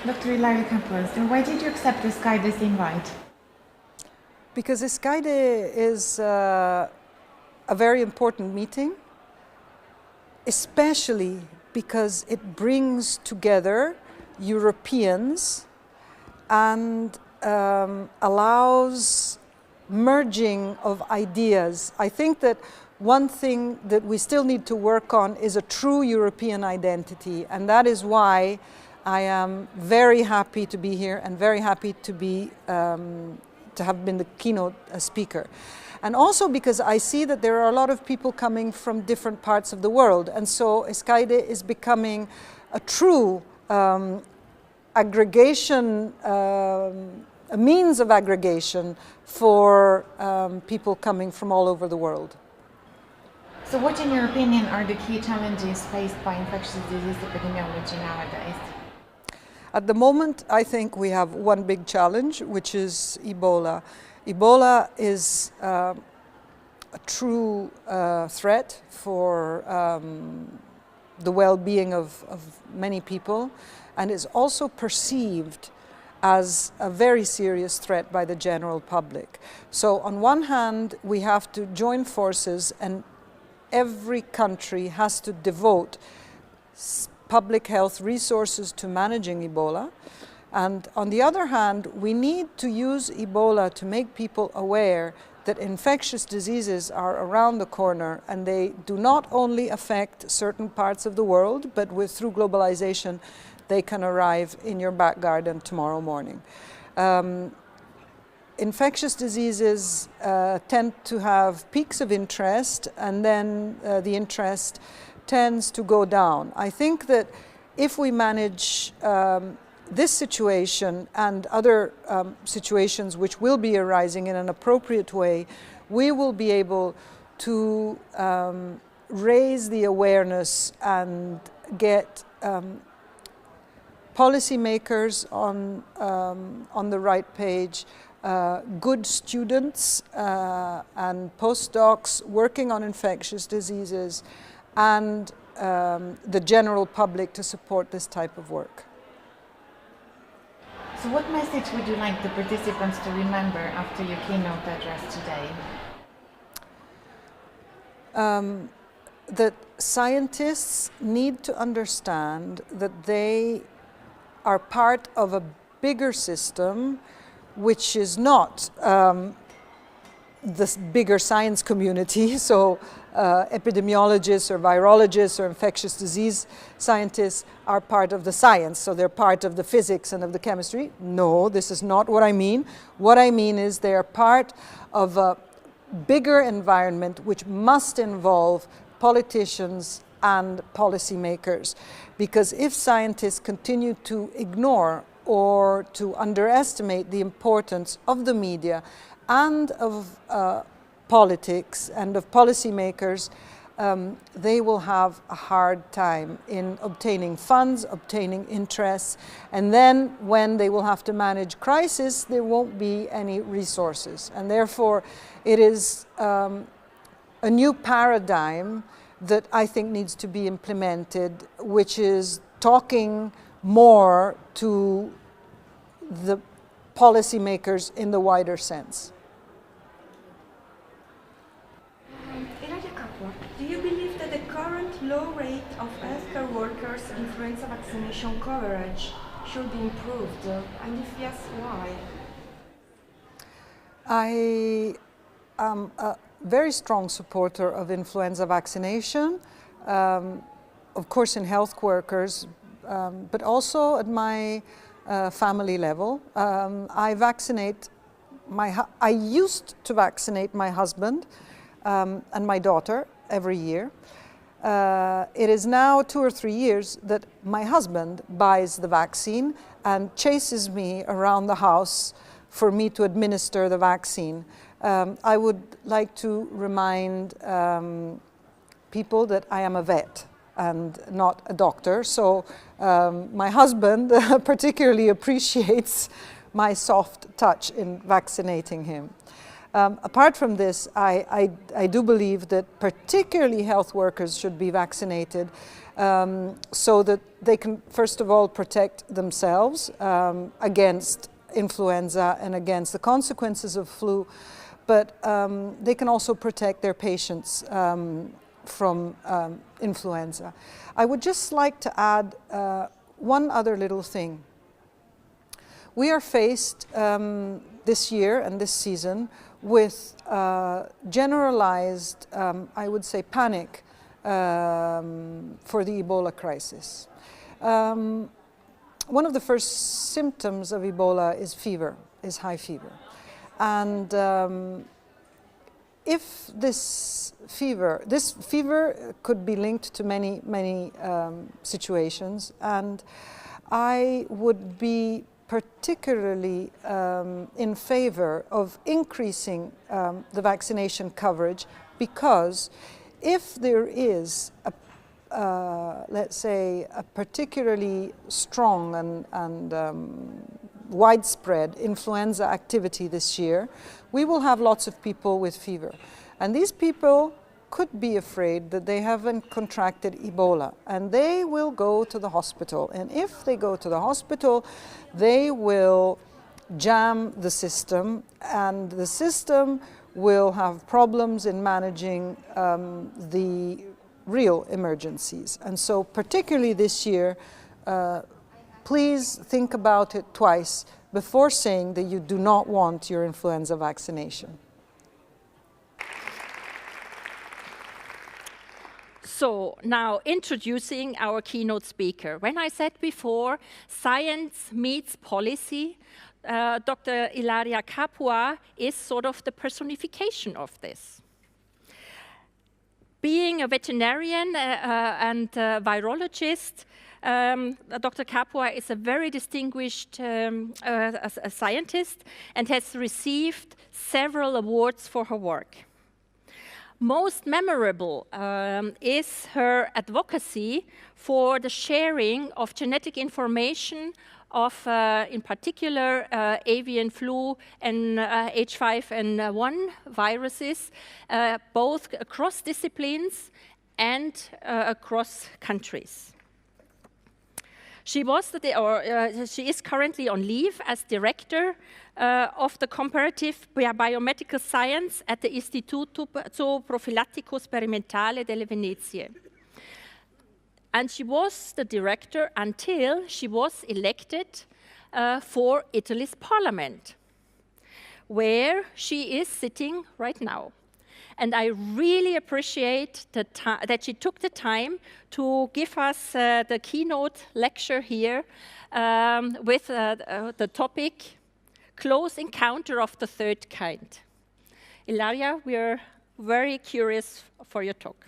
Dr. ILARIA CAPUA, so why did you accept this Skyde's invite? Because this Skyde is a very important meeting, especially because it brings together Europeans and allows merging of ideas. I think that one thing that we still need to work on is a true European identity, and that is why I am very happy to be here and very happy to be to have been the keynote speaker. And also because I see that there are a lot of people coming from different parts of the world, and so Skyde is becoming a true aggregation, a means of aggregation for people coming from all over the world. So what, in your opinion, are the key challenges faced by infectious disease epidemiology nowadays? At the moment, I think we have one big challenge, which is Ebola. Ebola is a true threat for the well-being of many people, and is also perceived as a very serious threat by the general public. So on one hand, we have to join forces, and every country has to devote public health resources to managing Ebola. And on the other hand, we need to use Ebola to make people aware that infectious diseases are around the corner, and they do not only affect certain parts of the world, but through globalization, they can arrive in your back garden tomorrow morning. Infectious diseases tend to have peaks of interest, and then the interest tends to go down. I think that if we manage this situation and other situations which will be arising in an appropriate way, we will be able to raise the awareness and get policymakers on the right page, good students and postdocs working on infectious diseases, and the general public to support this type of work. So what message would you like the participants to remember after your keynote address today? That scientists need to understand that they are part of a bigger system, which is not this bigger science community, so epidemiologists or virologists or infectious disease scientists are part of the science, so they're part of the physics and of the chemistry. No, this is not what I mean. What I mean is they are part of a bigger environment which must involve politicians and policymakers. Because if scientists continue to ignore or to underestimate the importance of the media and of politics and of policymakers, they will have a hard time in obtaining funds, obtaining interests, and then when they will have to manage crisis, there won't be any resources. And therefore, it is a new paradigm that I think needs to be implemented, which is talking more to the policymakers in the wider sense. ILARIA CAPUA, do you believe that the current low rate of healthcare workers' influenza vaccination coverage should be improved? And if yes, why? I am a very strong supporter of influenza vaccination, of course in health workers, but also at my family level. I used to vaccinate my husband and my daughter every year. It is now 2 or 3 years that my husband buys the vaccine and chases me around the house for me to administer the vaccine. I would like to remind people that I am a vet and not a doctor, so my husband particularly appreciates my soft touch in vaccinating him. Apart from this, I do believe that particularly health workers should be vaccinated so that they can, first of all, protect themselves against influenza and against the consequences of flu, but they can also protect their patients from influenza. I would just like to add one other little thing. We are faced this year and this season with generalized, I would say, panic for the Ebola crisis. One of the first symptoms of Ebola is fever, is high fever. And if this fever could be linked to many situations, and I would be particularly in favor of increasing the vaccination coverage, because if there is let's say a particularly strong and widespread influenza activity this year, we will have lots of people with fever. And these people could be afraid that they haven't contracted Ebola, and they will go to the hospital. And if they go to the hospital, they will jam the system, and the system will have problems in managing the real emergencies. And so particularly this year, please think about it twice before saying that you do not want your influenza vaccination. So now introducing our keynote speaker. When I said before, science meets policy, Dr. ILARIA Capua is sort of the personification of this. Being a veterinarian and a virologist, Dr. Capua is a very distinguished a scientist and has received several awards for her work. Most memorable is her advocacy for the sharing of genetic information of, in particular, avian flu and H5N1 viruses, both across disciplines and across countries. She is currently on leave as director of the comparative biomedical science at the Istituto Profilattico Sperimentale delle Venezie. And she was the director until she was elected for Italy's parliament, where she is sitting right now. And I really appreciate that she took the time to give us the keynote lecture here with the topic, Close Encounter of the Third Kind. Ilaria, we are very curious for your talk.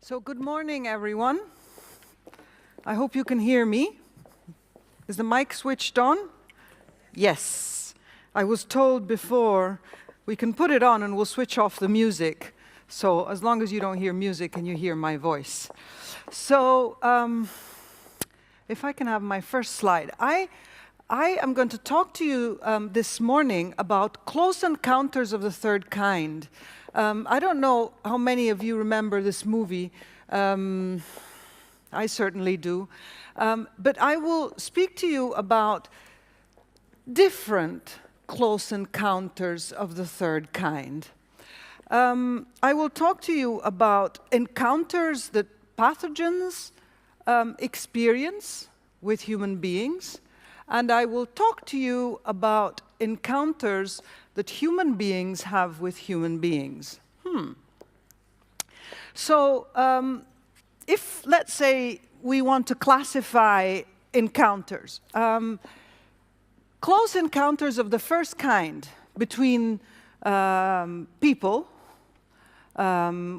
So good morning, everyone. I hope you can hear me. Is the mic switched on? Yes. I was told before we can put it on and we'll switch off the music. So as long as you don't hear music and you hear my voice. So if I can have my first slide. I am going to talk to you this morning about close encounters of the third kind. I don't know how many of you remember this movie. I certainly do. But I will speak to you about different close encounters of the third kind. I will talk to you about encounters that pathogens experience with human beings. And I will talk to you about encounters that human beings have with human beings. So if, let's say, we want to classify encounters, close encounters of the first kind between people,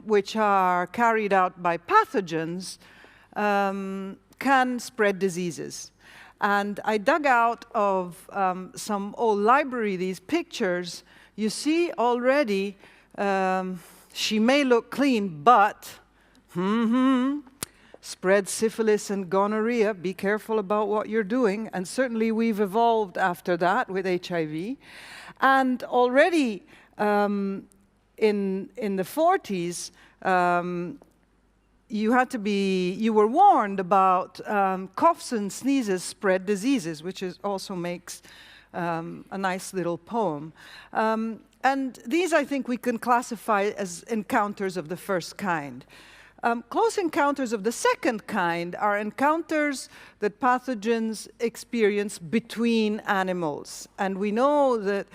which are carried out by pathogens, can spread diseases. And I dug out of some old library these pictures. You see already she may look clean, but spread syphilis and gonorrhea. Be careful about what you're doing. And certainly we've evolved after that with HIV. And already in the 40s, you were warned about coughs and sneezes spread diseases, which also makes a nice little poem. And these, I think, we can classify as encounters of the first kind. Close encounters of the second kind are encounters that pathogens experience between animals. And we know that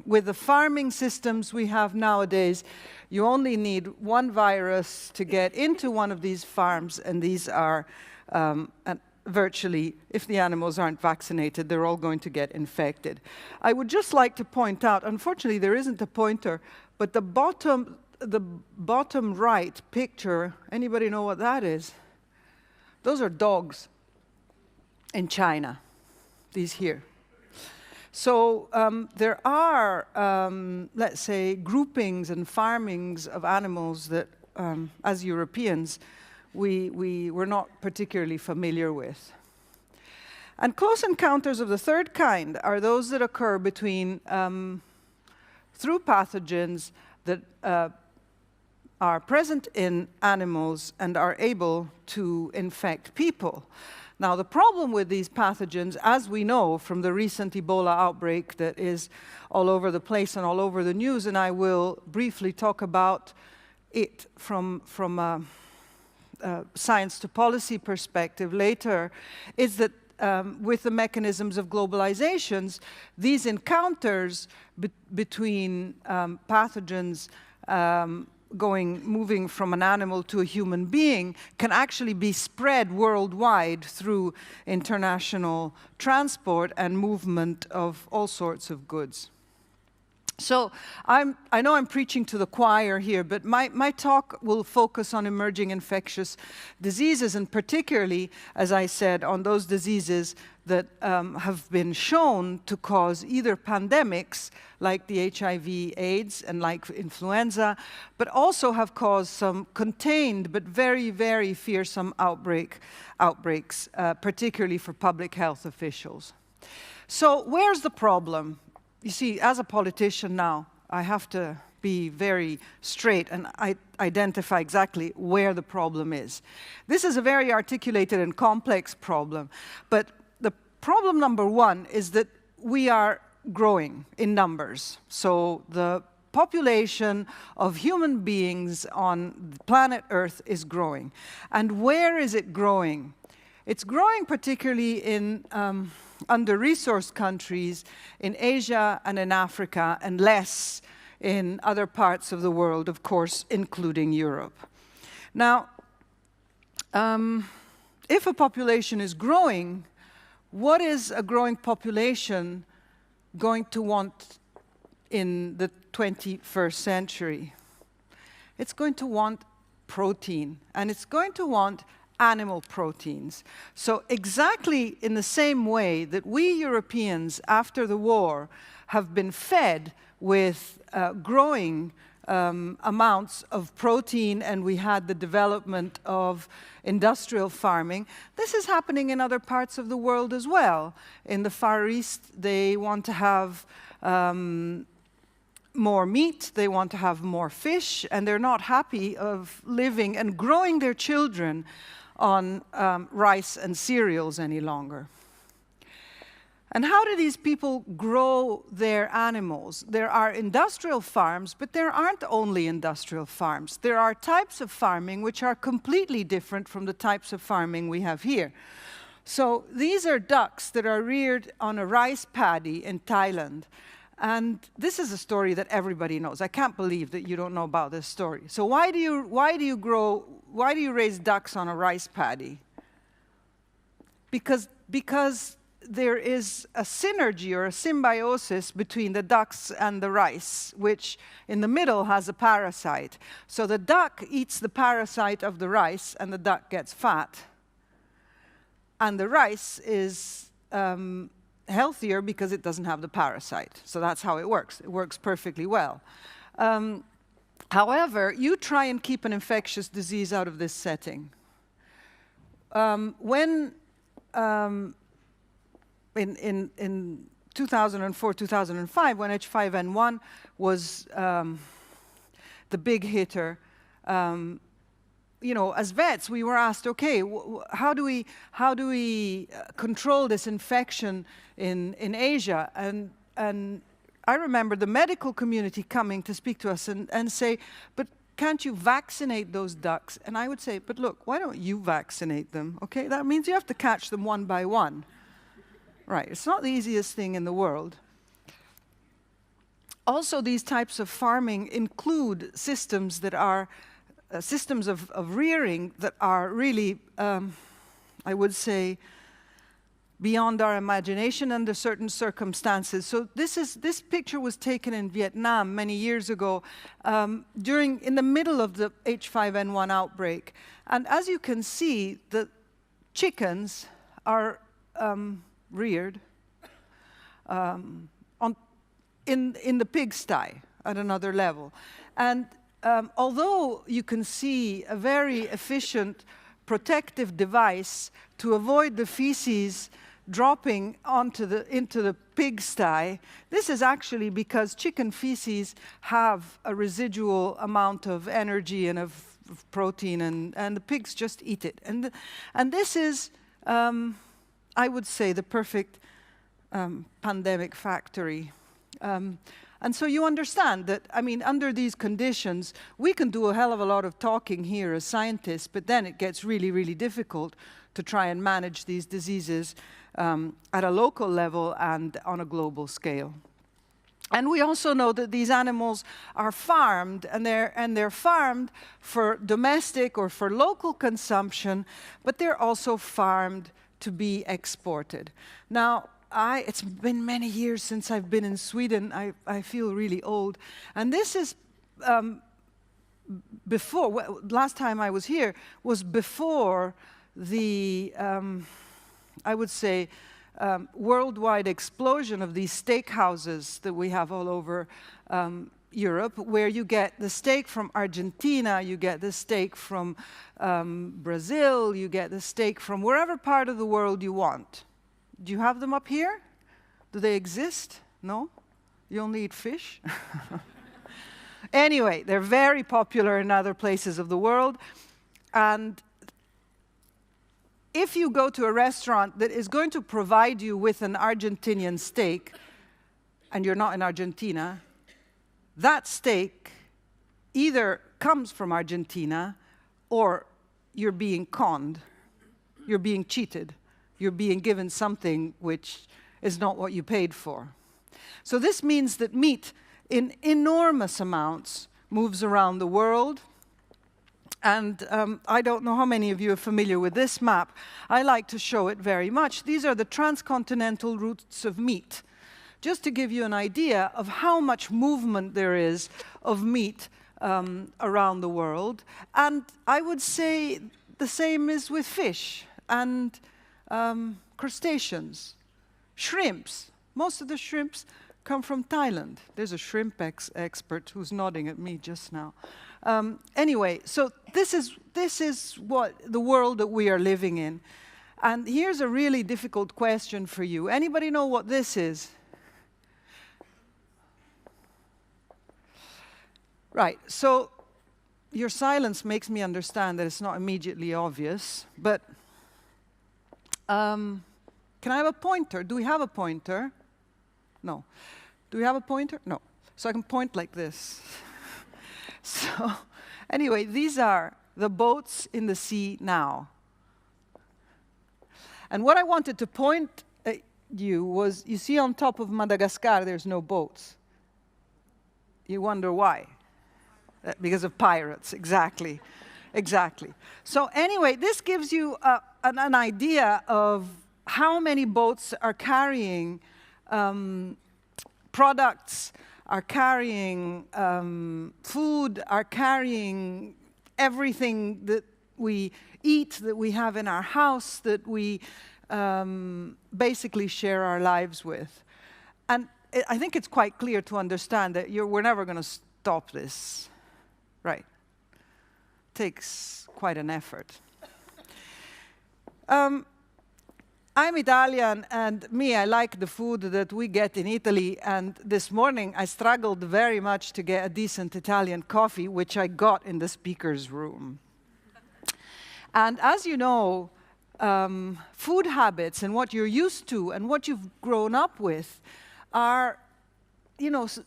with the farming systems we have nowadays, you only need one virus to get into one of these farms, and these are virtually, if the animals aren't vaccinated, they're all going to get infected. I would just like to point out, unfortunately there isn't a pointer, but the bottom right picture, anybody know what that is? Those are dogs in China, these here. So there are, let's say, groupings and farmings of animals that, as Europeans, we were not particularly familiar with. And close encounters of the third kind are those that occur between, through pathogens that are present in animals and are able to infect people. Now, the problem with these pathogens, as we know from the recent Ebola outbreak that is all over the place and all over the news, and I will briefly talk about it from a science to policy perspective later, is that with the mechanisms of globalizations, these encounters between pathogens moving from an animal to a human being can actually be spread worldwide through international transport and movement of all sorts of goods. So I know I'm preaching to the choir here, but my talk will focus on emerging infectious diseases, and particularly, as I said, on those diseases that have been shown to cause either pandemics, like the HIV/AIDS and like influenza, but also have caused some contained but very, very fearsome outbreaks, particularly for public health officials. So where's the problem? You see, as a politician now, I have to be very straight and identify exactly where the problem is. This is a very articulated and complex problem, but the problem number one is that we are growing in numbers. So the population of human beings on planet Earth is growing. And where is it growing? It's growing particularly in under-resourced countries in Asia and in Africa, and less in other parts of the world, of course, including Europe. Now, if a population is growing, what is a growing population going to want in the 21st century? It's going to want protein, and it's going to want animal proteins. So exactly in the same way that we Europeans, after the war, have been fed with growing amounts of protein, and we had the development of industrial farming, this is happening in other parts of the world as well. In the Far East, they want to have more meat, they want to have more fish, and they're not happy of living and growing their children on rice and cereals any longer. And how do these people grow their animals? There are industrial farms, but there aren't only industrial farms. There are types of farming which are completely different from the types of farming we have here. So these are ducks that are reared on a rice paddy in Thailand. And this is a story that everybody knows. I can't believe that you don't know about this story. So why do you raise ducks on a rice paddy? Because there is a synergy or a symbiosis between the ducks and the rice, which in the middle has a parasite. So the duck eats the parasite of the rice, and the duck gets fat. And the rice is healthier because it doesn't have the parasite. So that's how it works. It works perfectly well. However, you try and keep an infectious disease out of this setting. When in 2004, 2005, when H5N1 was the big hitter, you know, as vets, we were asked, okay, how do we control this infection in Asia? And I remember the medical community coming to speak to us and say, but can't you vaccinate those ducks? And I would say, but look, why don't you vaccinate them? Okay, that means you have to catch them one by one. Right, it's not the easiest thing in the world. Also, these types of farming include systems that are systems of rearing that are really, I would say, beyond our imagination under certain circumstances. So this picture was taken in Vietnam many years ago, in the middle of the H5N1 outbreak. And as you can see, the chickens are reared in the pigsty at another level. And although you can see a very efficient protective device to avoid the feces dropping into the pigsty, this is actually because chicken feces have a residual amount of energy and of protein, and the pigs just eat it. And this is, I would say, the perfect pandemic factory. And so you understand that, I mean, under these conditions, we can do a hell of a lot of talking here as scientists, but then it gets really, really difficult to try and manage these diseases at a local level and on a global scale. And we also know that these animals are farmed, and they're farmed for domestic or for local consumption, but they're also farmed to be exported. Now, it's been many years since I've been in Sweden. I feel really old. And this is before, last time I was here was before the, I would say, worldwide explosion of these steakhouses that we have all over Europe, where you get the steak from Argentina, you get the steak from Brazil, you get the steak from wherever part of the world you want. Do you have them up here? Do they exist? No? You only eat fish? Anyway, they're very popular in other places of the world. And if you go to a restaurant that is going to provide you with an Argentinian steak, and you're not in Argentina, that steak either comes from Argentina or you're being conned, you're being cheated. You're being given something which is not what you paid for. So this means that meat in enormous amounts moves around the world. And I don't know how many of you are familiar with this map. I like to show it very much. These are the transcontinental routes of meat, just to give you an idea of how much movement there is of meat around the world. And I would say the same is with fish and crustaceans, shrimps. Most of the shrimps come from Thailand. There's a shrimp expert who's nodding at me just now. Anyway, so this is what the world that we are living in. And here's a really difficult question for you. Anybody know what this is? Right, so your silence makes me understand that it's not immediately obvious, but can I have a pointer? Do we have a pointer? No. Do we have a pointer? No. So I can point like this. So anyway, these are the boats in the sea now. And what I wanted to point at you was, you see on top of Madagascar there's no boats. You wonder why? Because of pirates, exactly. Exactly. So anyway, this gives you an idea of how many boats are carrying products, are carrying food, are carrying everything that we eat, that we have in our house, that we basically share our lives with. And I think it's quite clear to understand that we're never going to stop this. Right. Takes quite an effort. I'm Italian, and I like the food that we get in Italy, and this morning I struggled very much to get a decent Italian coffee, which I got in the speaker's room. And as you know, food habits and what you're used to and what you've grown up with are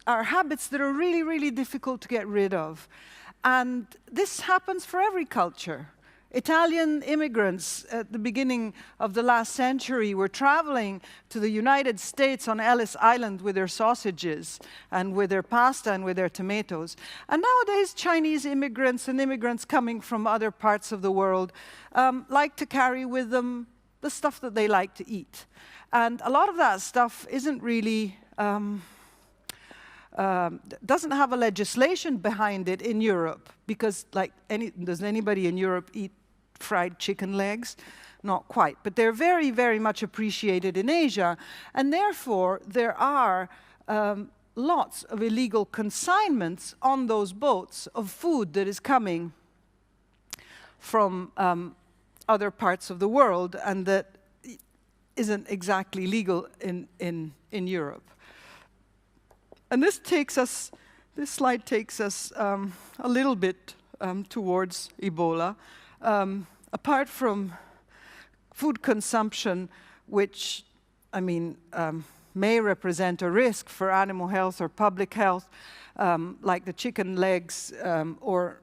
habits that are really, really difficult to get rid of. And this happens for every culture. Italian immigrants at the beginning of the last century were traveling to the United States on Ellis Island with their sausages and with their pasta and with their tomatoes. And nowadays, Chinese immigrants and immigrants coming from other parts of the world like to carry with them the stuff that they like to eat. And a lot of that stuff isn't really doesn't have a legislation behind it in Europe, because does anybody in Europe eat fried chicken legs? Not quite, but they're very, very much appreciated in Asia, and therefore there are lots of illegal consignments on those boats of food that is coming from other parts of the world and that isn't exactly legal in Europe. And this slide takes us a little bit towards Ebola. Apart from food consumption, which, may represent a risk for animal health or public health, like the chicken legs or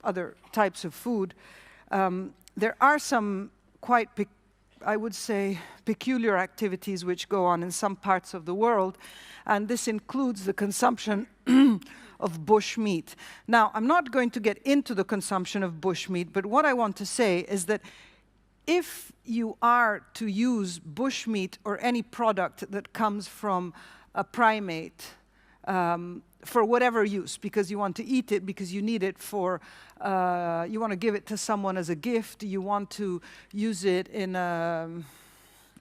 other types of food, there are some quite, I would say, peculiar activities which go on in some parts of the world, and this includes the consumption of bush meat. Now, I'm not going to get into the consumption of bush meat, but what I want to say is that if you are to use bush meat or any product that comes from a primate for whatever use, because you want to eat it, because you need it for, you want to give it to someone as a gift, you want to use it in a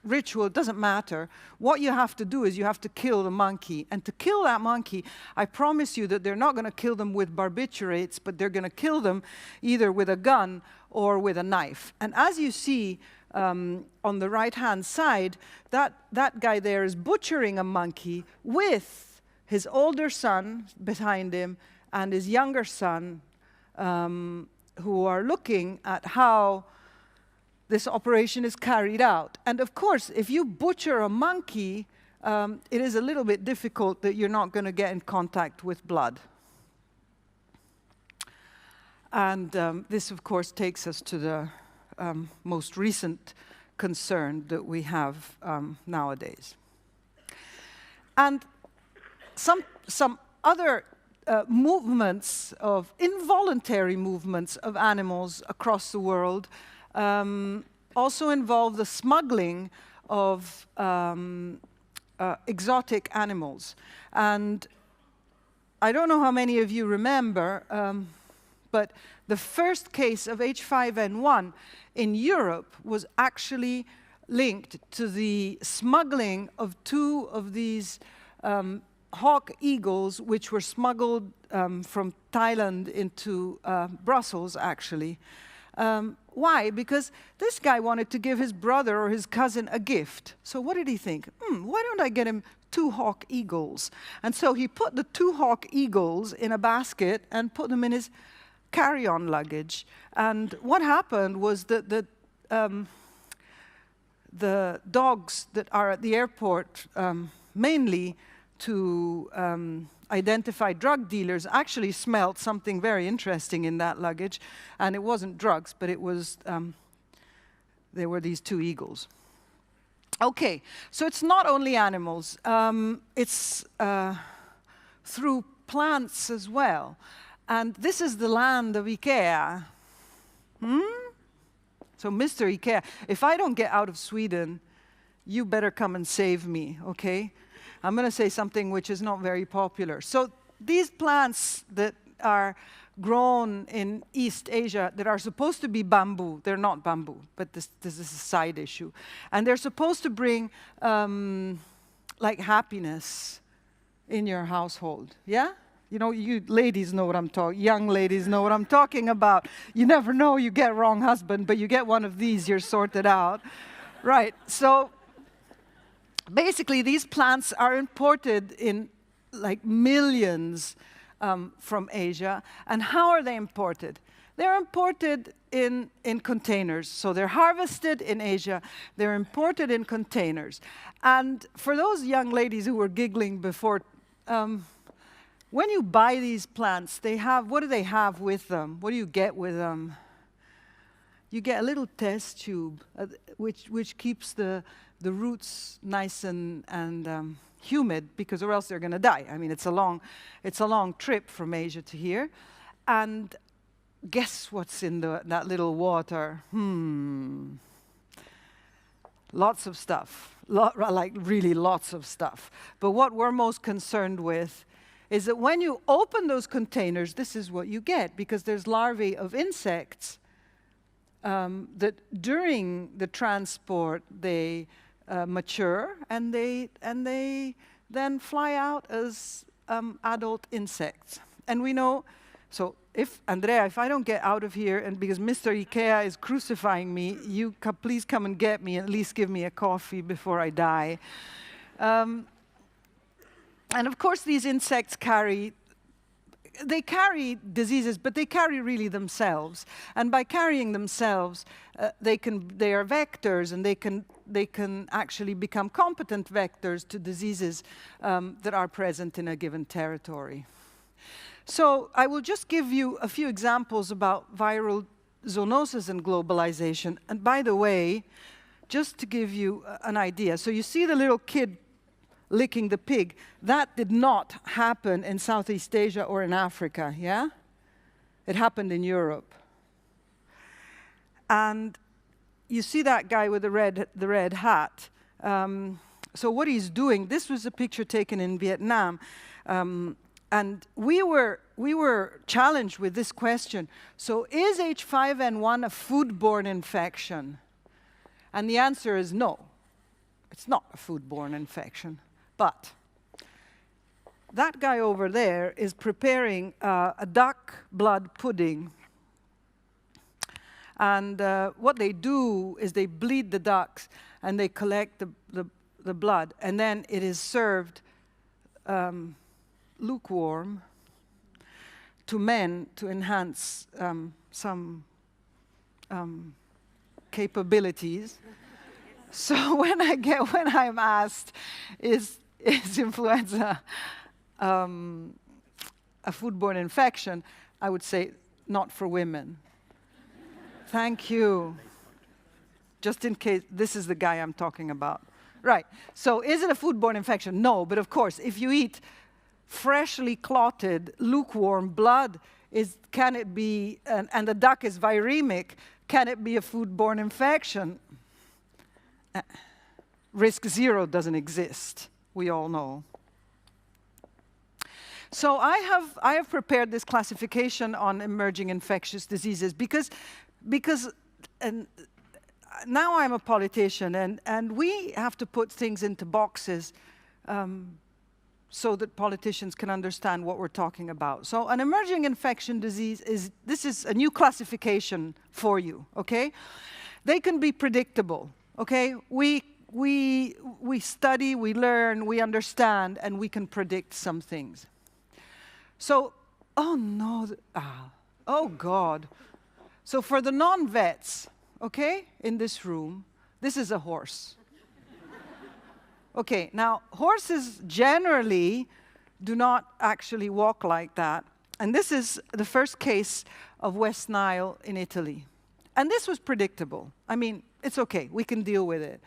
ritual, it doesn't matter. What you have to do is you have to kill the monkey. And to kill that monkey, I promise you that they're not going to kill them with barbiturates, but they're going to kill them either with a gun or with a knife. And as you see on the right-hand side, that guy there is butchering a monkey with his older son behind him and his younger son, who are looking at how this operation is carried out. And of course, if you butcher a monkey, it is a little bit difficult that you're not going to get in contact with blood. And this, of course, takes us to the most recent concern that we have nowadays. And some other movements of involuntary movements of animals across the world also involve the smuggling of exotic animals. And I don't know how many of you remember, but the first case of H5N1 in Europe was actually linked to the smuggling of 2 of these hawk eagles, which were smuggled from Thailand into Brussels, actually. Why? Because this guy wanted to give his brother or his cousin a gift. So what did he think? Why don't I get him 2 hawk eagles? And so he put the 2 hawk eagles in a basket and put them in his carry-on luggage. And what happened was that the dogs that are at the airport, mainly to identify drug dealers, actually smelled something very interesting in that luggage. And it wasn't drugs, but it was, there were these 2 eagles. Okay, so it's not only animals, it's through plants as well. And this is the land of IKEA. So Mr. IKEA, if I don't get out of Sweden, you better come and save me, okay? I'm going to say something which is not very popular. So these plants that are grown in East Asia that are supposed to be bamboo, they're not bamboo, but this is a side issue. And they're supposed to bring like happiness in your household, yeah? You know, you ladies know what I'm talking, young ladies know what I'm talking about. You never know, you get wrong husband, but you get one of these, you're sorted out. Right, so basically these plants are imported in like millions from Asia. And how are they imported? They're imported in containers. So they're harvested in Asia, they're imported in containers. And for those young ladies who were giggling before, when you buy these plants, they have, what do they have with them? What do you get with them? You get a little test tube, which keeps the roots nice and humid, because or else they're going to die. I mean, it's a long trip from Asia to here. And guess what's in that little water? Lots of stuff, like really lots of stuff. But what we're most concerned with is that when you open those containers, this is what you get, because there's larvae of insects that during the transport they mature and they then fly out as adult insects. And we know, so if Andrea, if I don't get out of here, and because Mr. IKEA is crucifying me, you please come and get me, and at least give me a coffee before I die. And of course, these insects carry diseases, but they carry really themselves. And by carrying themselves, they are vectors, and they can actually become competent vectors to diseases that are present in a given territory. So I will just give you a few examples about viral zoonosis and globalization. And by the way, just to give you an idea, so you see the little kid licking the pig. That did not happen in Southeast Asia or in Africa, yeah? It happened in Europe. And you see that guy with the red hat. So what he's doing, this was a picture taken in Vietnam. And we were challenged with this question. So is H5N1 a foodborne infection? And the answer is no. It's not a foodborne infection. But that guy over there is preparing a duck blood pudding. And what they do is they bleed the ducks and they collect the blood. And then it is served lukewarm to men to enhance some capabilities. So when I'm asked, is influenza a foodborne infection, I would say not for women. Thank you. Just in case, this is the guy I'm talking about. Right, so is it a foodborne infection? No, but of course, if you eat freshly clotted, lukewarm blood, can it be, and the duck is viremic, can it be a foodborne infection? Risk zero doesn't exist, we all know. So I have prepared this classification on emerging infectious diseases because and now I'm a politician, and we have to put things into boxes so that politicians can understand what we're talking about. So an emerging infection disease this is a new classification for you, okay? They can be predictable, okay? We study, we learn, we understand, and we can predict some things. So, oh no, oh God. So for the non-vets, okay, in this room, this is a horse. Okay, now horses generally do not actually walk like that. And this is the first case of West Nile in Italy. And this was predictable. I mean, it's okay, we can deal with it.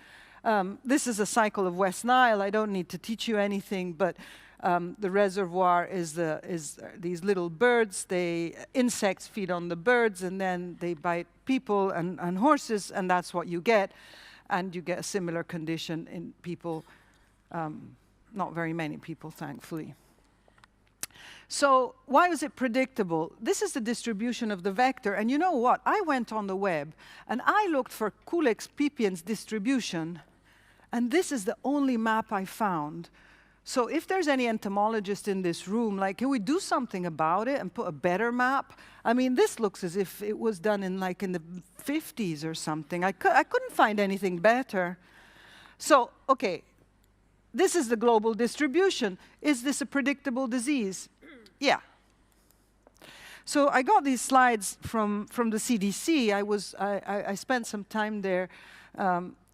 This is a cycle of West Nile. I don't need to teach you anything, but the reservoir is these little birds. Insects feed on the birds, and then they bite people and horses, and that's what you get. And you get a similar condition in people, not very many people, thankfully. So why was it predictable? This is the distribution of the vector, and you know what? I went on the web, and I looked for Culex pipiens distribution, and this is the only map I found So if there's any entomologist in this room, like, can we do something about it and put a better map? I mean, this looks as if it was done in the 50s or something. I couldn't find anything better. So, okay, this is the global distribution. Is this a predictable disease? Yeah. So I got these slides from the CDC. I spent some time there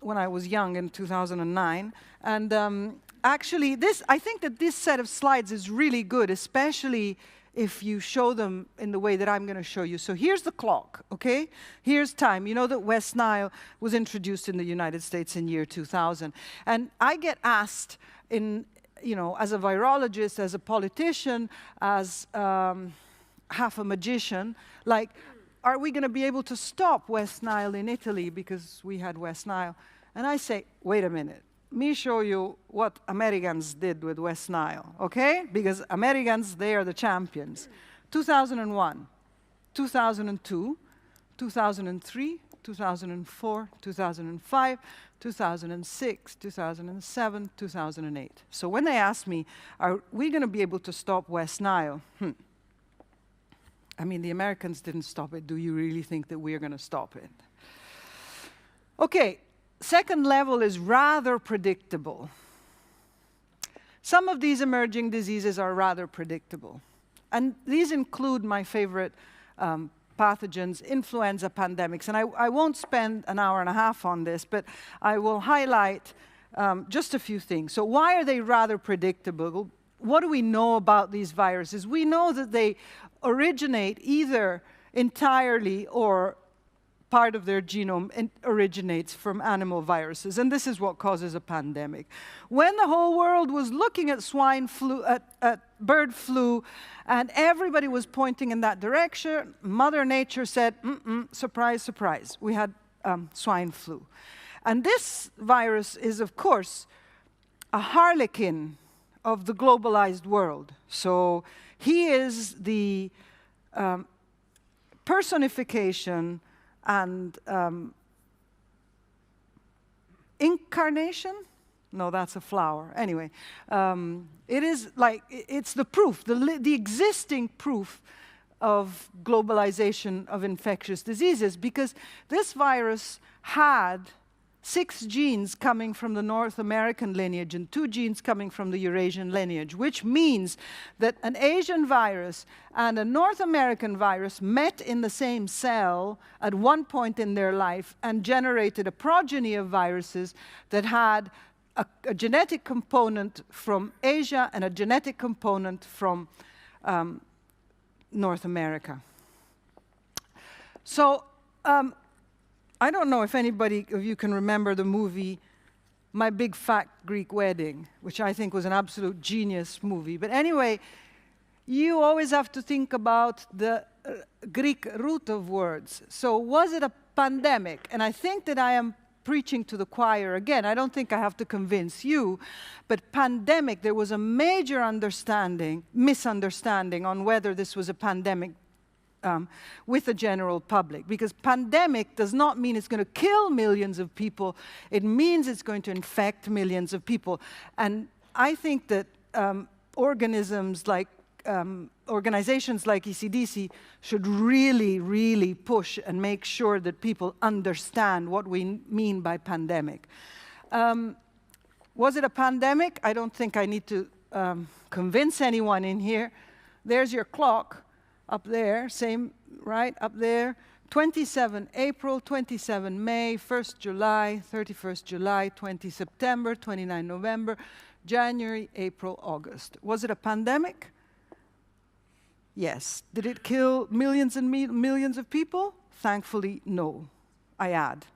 when I was young in 2009. And actually, I think that this set of slides is really good, especially if you show them in the way that I'm going to show you. So here's the clock, okay? Here's time. You know that West Nile was introduced in the United States in year 2000. And I get asked as a virologist, as a politician, as half a magician, like, are we going to be able to stop West Nile in Italy because we had West Nile? And I say, wait a minute. Me show you what Americans did with West Nile, okay? Because Americans, they are the champions. 2001, 2002, 2003, 2004, 2005, 2006, 2007, 2008. So when they asked me, are we going to be able to stop West Nile? I mean, the Americans didn't stop it. Do you really think that we're going to stop it? Okay. Second level is rather predictable. Some of these emerging diseases are rather predictable. And these include my favorite pathogens, influenza pandemics. And I won't spend an hour and a half on this, but I will highlight just a few things. So why are they rather predictable? What do we know about these viruses? We know that they originate either entirely or part of their genome originates from animal viruses, and this is what causes a pandemic. When the whole world was looking at swine flu, at bird flu, and everybody was pointing in that direction, Mother Nature said, surprise, surprise, we had swine flu. And this virus is, of course, a harlequin of the globalized world. So he is the personification and incarnation? No, that's a flower. Anyway, it is like, it's the proof, the existing proof of globalization of infectious diseases, because this virus had 6 genes coming from the North American lineage and 2 genes coming from the Eurasian lineage, which means that an Asian virus and a North American virus met in the same cell at one point in their life and generated a progeny of viruses that had a genetic component from Asia and a genetic component from North America. So, I don't know if anybody of you can remember the movie My Big Fat Greek Wedding, which I think was an absolute genius movie. But anyway, you always have to think about the Greek root of words. So was it a pandemic? And I think that I am preaching to the choir again. I don't think I have to convince you, but pandemic, there was a major misunderstanding on whether this was a pandemic with the general public, because pandemic does not mean it's going to kill millions of people. It means it's going to infect millions of people. And I think that organizations like ECDC should really, really push and make sure that people understand what we mean by pandemic. Was it a pandemic? I don't think I need to convince anyone in here. There's your clock. Up there, same, right, up there, 27 April, 27 May, 1st July, 31st July, 20 September, 29 November, January, April, August. Was it a pandemic? Yes. Did it kill millions and millions of people? Thankfully, no, I add.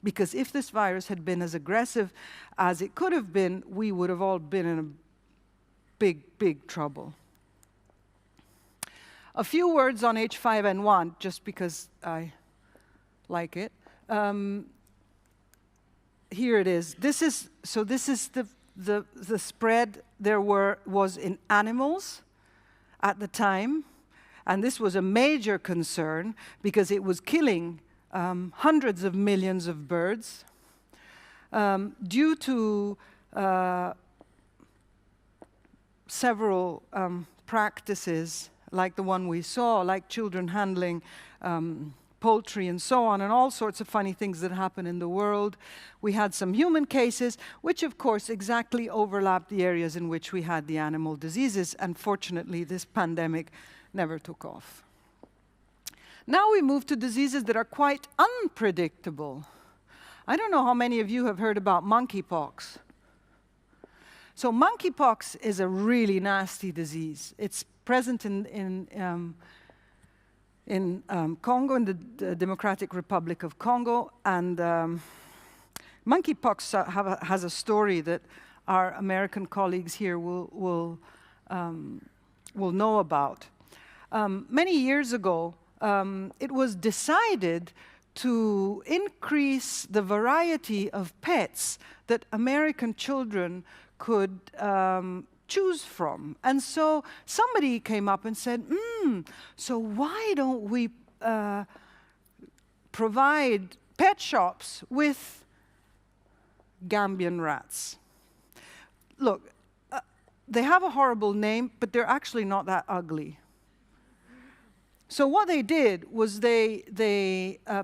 Because if this virus had been as aggressive as it could have been, we would have all been in a big, big trouble. A few words on H5N1, just because I like it. Here it is. This is the spread there was in animals at the time, and this was a major concern because it was killing hundreds of millions of birds due to several practices like the one we saw, like children handling poultry and so on, and all sorts of funny things that happen in the world. We had some human cases, which of course exactly overlapped the areas in which we had the animal diseases, and fortunately this pandemic never took off. Now we move to diseases that are quite unpredictable. I don't know how many of you have heard about monkeypox. So monkeypox is a really nasty disease. It's present in Congo, in the Democratic Republic of Congo, and monkeypox has a story that our American colleagues here will know about. Many years ago, it was decided to increase the variety of pets that American children could choose from. And so somebody came up and said, so why don't we provide pet shops with Gambian rats? Look, they have a horrible name, but they're actually not that ugly. So what they did was they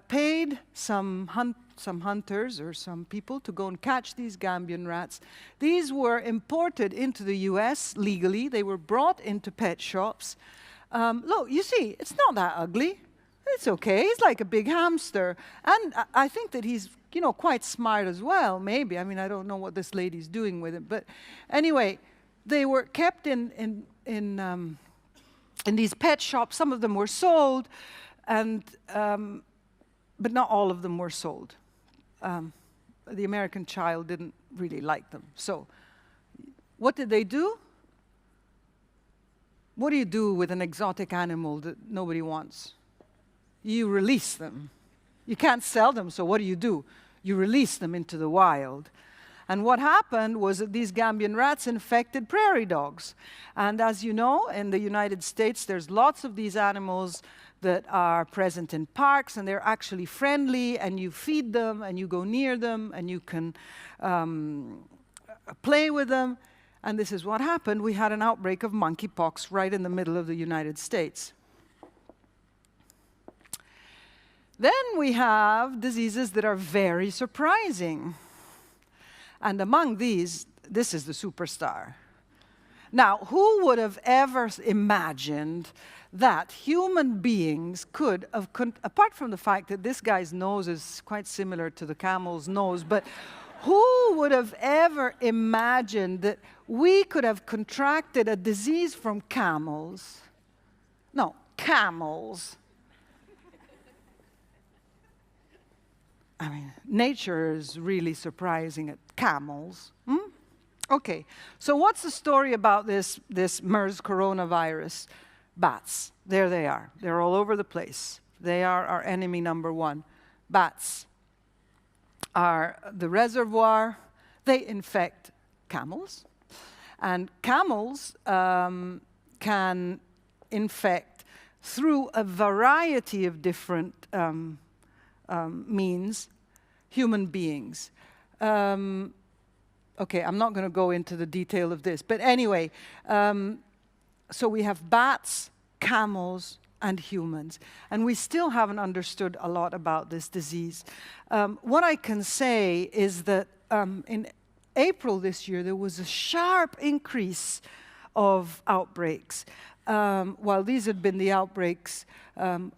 paid some hunters or some people to go and catch these Gambian rats. These were imported into the US legally. They were brought into pet shops. Look, you see, it's not that ugly. It's okay. He's like a big hamster. And I think that he's, you know, quite smart as well, maybe. I mean, I don't know what this lady's doing with him. But anyway, they were kept in these pet shops. Some of them were sold, and but not all of them were sold. The American child didn't really like them. So what did they do? What do you do with an exotic animal that nobody wants? You release them. You can't sell them, so what do? You release them into the wild. And what happened was that these Gambian rats infected prairie dogs. And as you know, in the United States, there's lots of these animals that are present in parks, and they're actually friendly, and you feed them, and you go near them, and you can play with them. And this is what happened. We had an outbreak of monkeypox right in the middle of the United States. Then we have diseases that are very surprising. And among these, this is the superstar. Now, who would have ever imagined that human beings could have, apart from the fact that this guy's nose is quite similar to the camel's nose, but who would have ever imagined that we could have contracted a disease from camels? No, camels. I mean, nature is really surprising at camels. Okay, so what's the story about this MERS coronavirus? Bats. There they are. They're all over the place. They are our enemy number one. Bats are the reservoir. They infect camels. And camels can infect through a variety of different means human beings. Okay, I'm not going to go into the detail of this, but anyway, so we have bats, camels, and humans, and we still haven't understood a lot about this disease. What I can say is that in April this year, there was a sharp increase of outbreaks, while these had been the outbreaks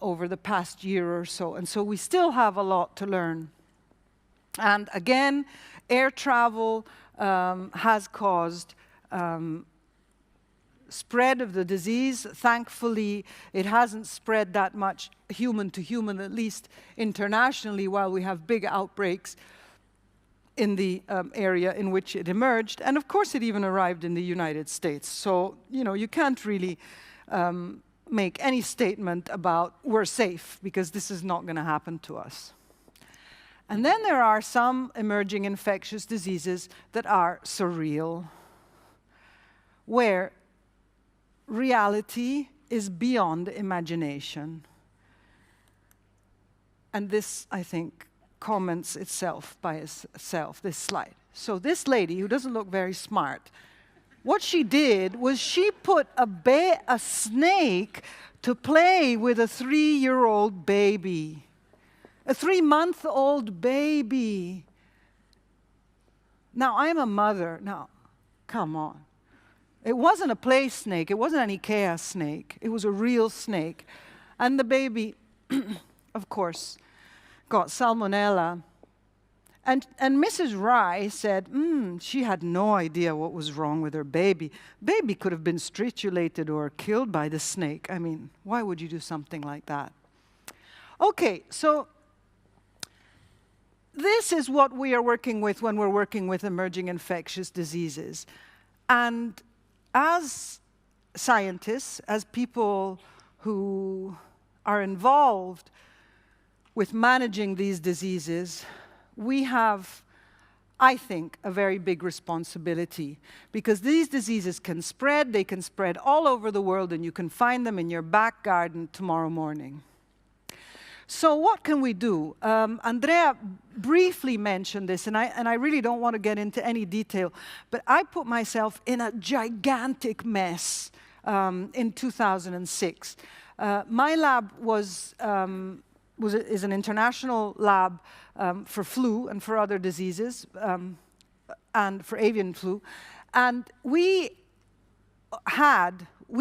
over the past year or so, and so we still have a lot to learn. And again, air travel has caused spread of the disease. Thankfully, it hasn't spread that much human to human, at least internationally, while we have big outbreaks in the area in which it emerged. And of course, it even arrived in the United States. So, you know, you can't really make any statement about we're safe, because this is not going to happen to us. And then there are some emerging infectious diseases that are surreal, where reality is beyond imagination. And this, I think, comments itself by itself, this slide. So this lady, who doesn't look very smart, what she did was she put a snake to play with a 3-year-old baby. A 3-month-old baby. Now, I'm a mother. Now, come on. It wasn't a play snake. It wasn't an IKEA snake. It was a real snake. And the baby, of course, got salmonella. And Mrs. Rye said, she had no idea what was wrong with her baby. Baby could have been stritulated or killed by the snake. I mean, why would you do something like that? Okay, so this is what we are working with when we're working with emerging infectious diseases. And as scientists, as people who are involved with managing these diseases, we have, I think, a very big responsibility, because these diseases can spread, they can spread all over the world, and you can find them in your back garden tomorrow morning. So what can we do? Andrea briefly mentioned this, and I really don't want to get into any detail, but I put myself in a gigantic mess in 2006. My lab is an international lab for flu and for other diseases, and for avian flu. And we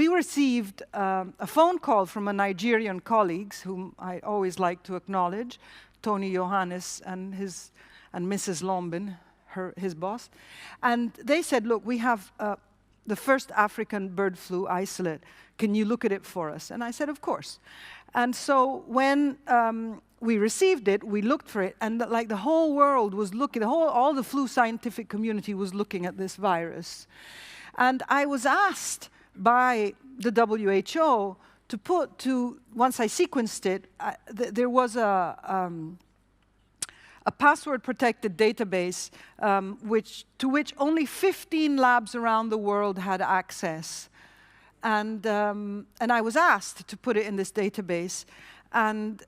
received a phone call from a Nigerian colleagues, whom I always like to acknowledge, Tony Johannes and Mrs. Lombin, his boss. And they said, look, we have the first African bird flu isolate. Can you look at it for us? And I said, of course. And so when we received it, we looked for it, and like the whole world was looking, all the flu scientific community was looking at this virus. And I was asked by the WHO once I sequenced it, there was a password-protected database to which only 15 labs around the world had access. And I was asked to put it in this database, and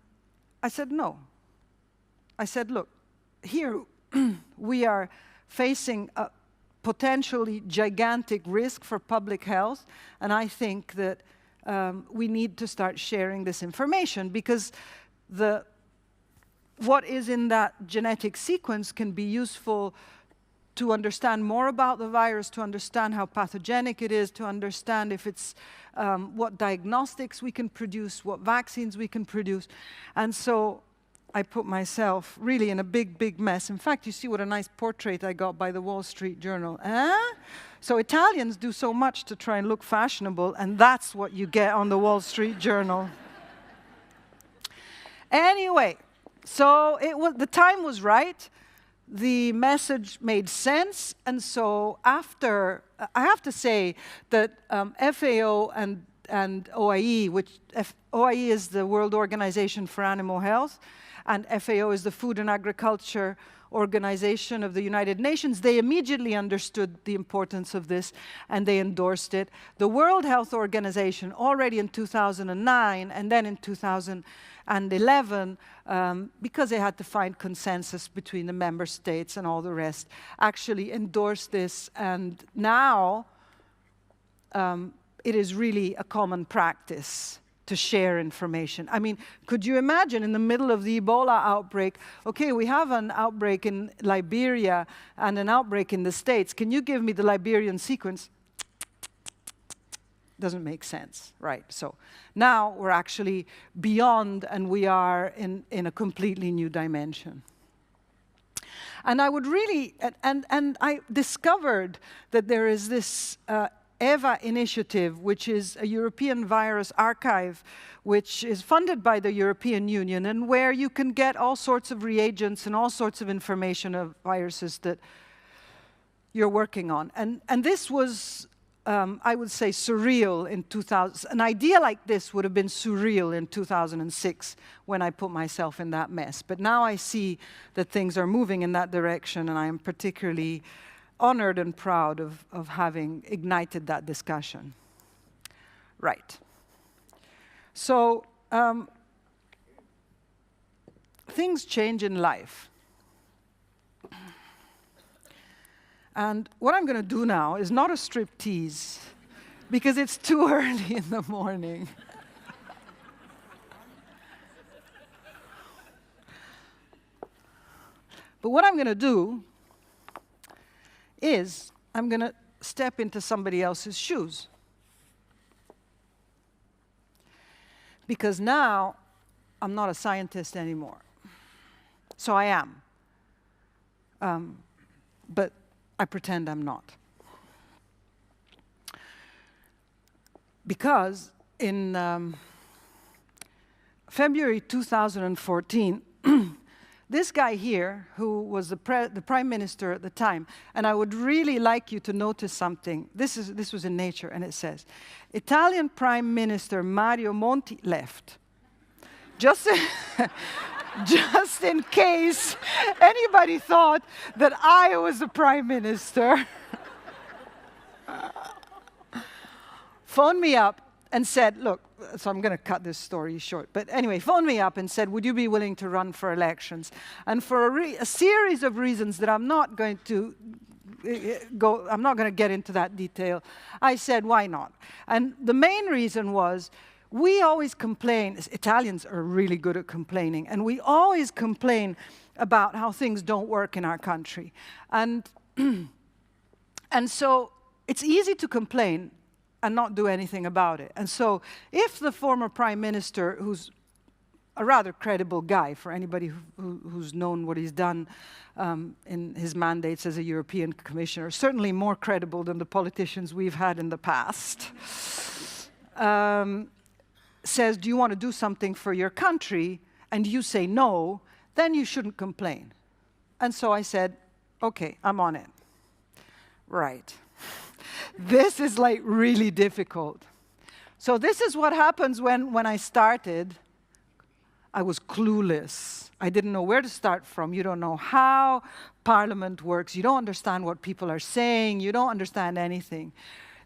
I said no. I said, look, here we are facing a potentially gigantic risk for public health, and I think that we need to start sharing this information, because what is in that genetic sequence can be useful to understand more about the virus, to understand how pathogenic it is, to understand if it's what diagnostics we can produce, what vaccines we can produce. And so I put myself really in a big, big mess. In fact, you see what a nice portrait I got by the Wall Street Journal. So Italians do so much to try and look fashionable, and that's what you get on the Wall Street Journal. Anyway, so the time was right. The message made sense, and so after, I have to say that FAO and OIE, OIE is the World Organization for Animal Health, and FAO is the Food and Agriculture Organization of the United Nations, they immediately understood the importance of this, and they endorsed it. The World Health Organization, already in 2009, and then in 2011, because they had to find consensus between the member states and all the rest, actually endorsed this, and now it is really a common practice to share information. I mean, could you imagine in the middle of the Ebola outbreak, okay, we have an outbreak in Liberia and an outbreak in the States. Can you give me the Liberian sequence? Doesn't make sense, right? So now we're actually beyond, and we are in a completely new dimension. And I would really, and I discovered that there is this EVA initiative, which is a European virus archive, which is funded by the European Union, and where you can get all sorts of reagents and all sorts of information of viruses that you're working on. And this was, I would say, surreal in 2000. An idea like this would have been surreal in 2006 when I put myself in that mess. But now I see that things are moving in that direction, and I am particularly honored and proud of having ignited that discussion. Right. So, things change in life. And what I'm going to do now is not a striptease, because it's too early in the morning. But what I'm going to do is I'm going to step into somebody else's shoes. Because now I'm not a scientist anymore. So I am. But I pretend I'm not. Because in February 2014, this guy here, who was the prime minister at the time, and I would really like you to notice something. This was in Nature, and it says, Italian Prime Minister Mario Monti left. Just in case anybody thought that I was the prime minister. Phoned me up and said, look, so I'm going to cut this story short. But anyway, phoned me up and said, would you be willing to run for elections? And for a series of reasons that I'm not going to get into that detail, I said, why not? And the main reason was, we always complain, Italians are really good at complaining, and we always complain about how things don't work in our country. And so it's easy to complain and not do anything about it. And so if the former prime minister, who's a rather credible guy for anybody who's known what he's done in his mandates as a European commissioner, certainly more credible than the politicians we've had in the past, says, do you want to do something for your country? And you say no, then you shouldn't complain. And so I said, okay, I'm on it. Right. This is like really difficult. So this is what happens when I started. I was clueless. I didn't know where to start from. You don't know how Parliament works. You don't understand what people are saying. You don't understand anything.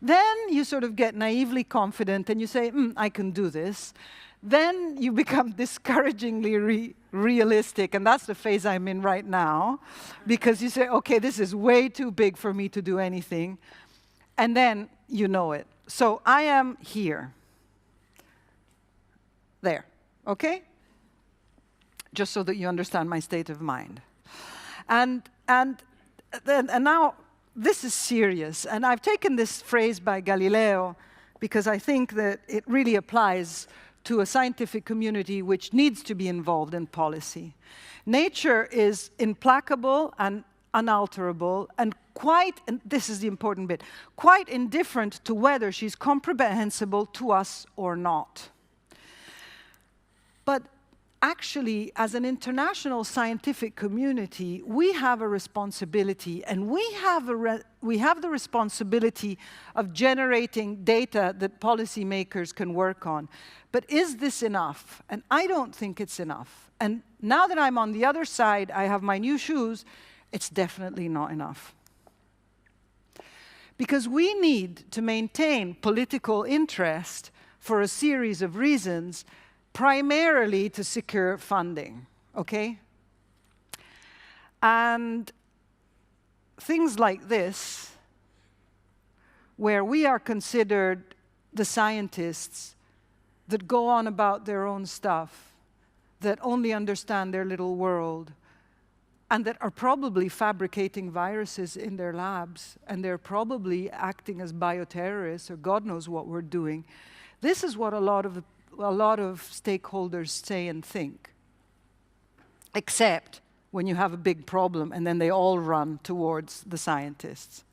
Then you sort of get naively confident and you say, I can do this. Then you become discouragingly realistic, and that's the phase I'm in right now, because you say, okay, this is way too big for me to do anything. And then you know it. So I am here. There, okay? Just so that you understand my state of mind. And now, this is serious, and I've taken this phrase by Galileo because I think that it really applies to a scientific community which needs to be involved in policy. Nature is implacable and unalterable and quite, and this is the important bit, quite indifferent to whether she's comprehensible to us or not. But actually, as an international scientific community, we have a responsibility, and we have the responsibility of generating data that policymakers can work on. But is this enough? And I don't think it's enough. And now that I'm on the other side, I have my new shoes, it's definitely not enough. Because we need to maintain political interest for a series of reasons, primarily to secure funding, okay? And things like this, where we are considered the scientists that go on about their own stuff, that only understand their little world, and that are probably fabricating viruses in their labs, and they're probably acting as bioterrorists, or God knows what we're doing. This is what a lot of stakeholders say and think, except when you have a big problem and then they all run towards the scientists.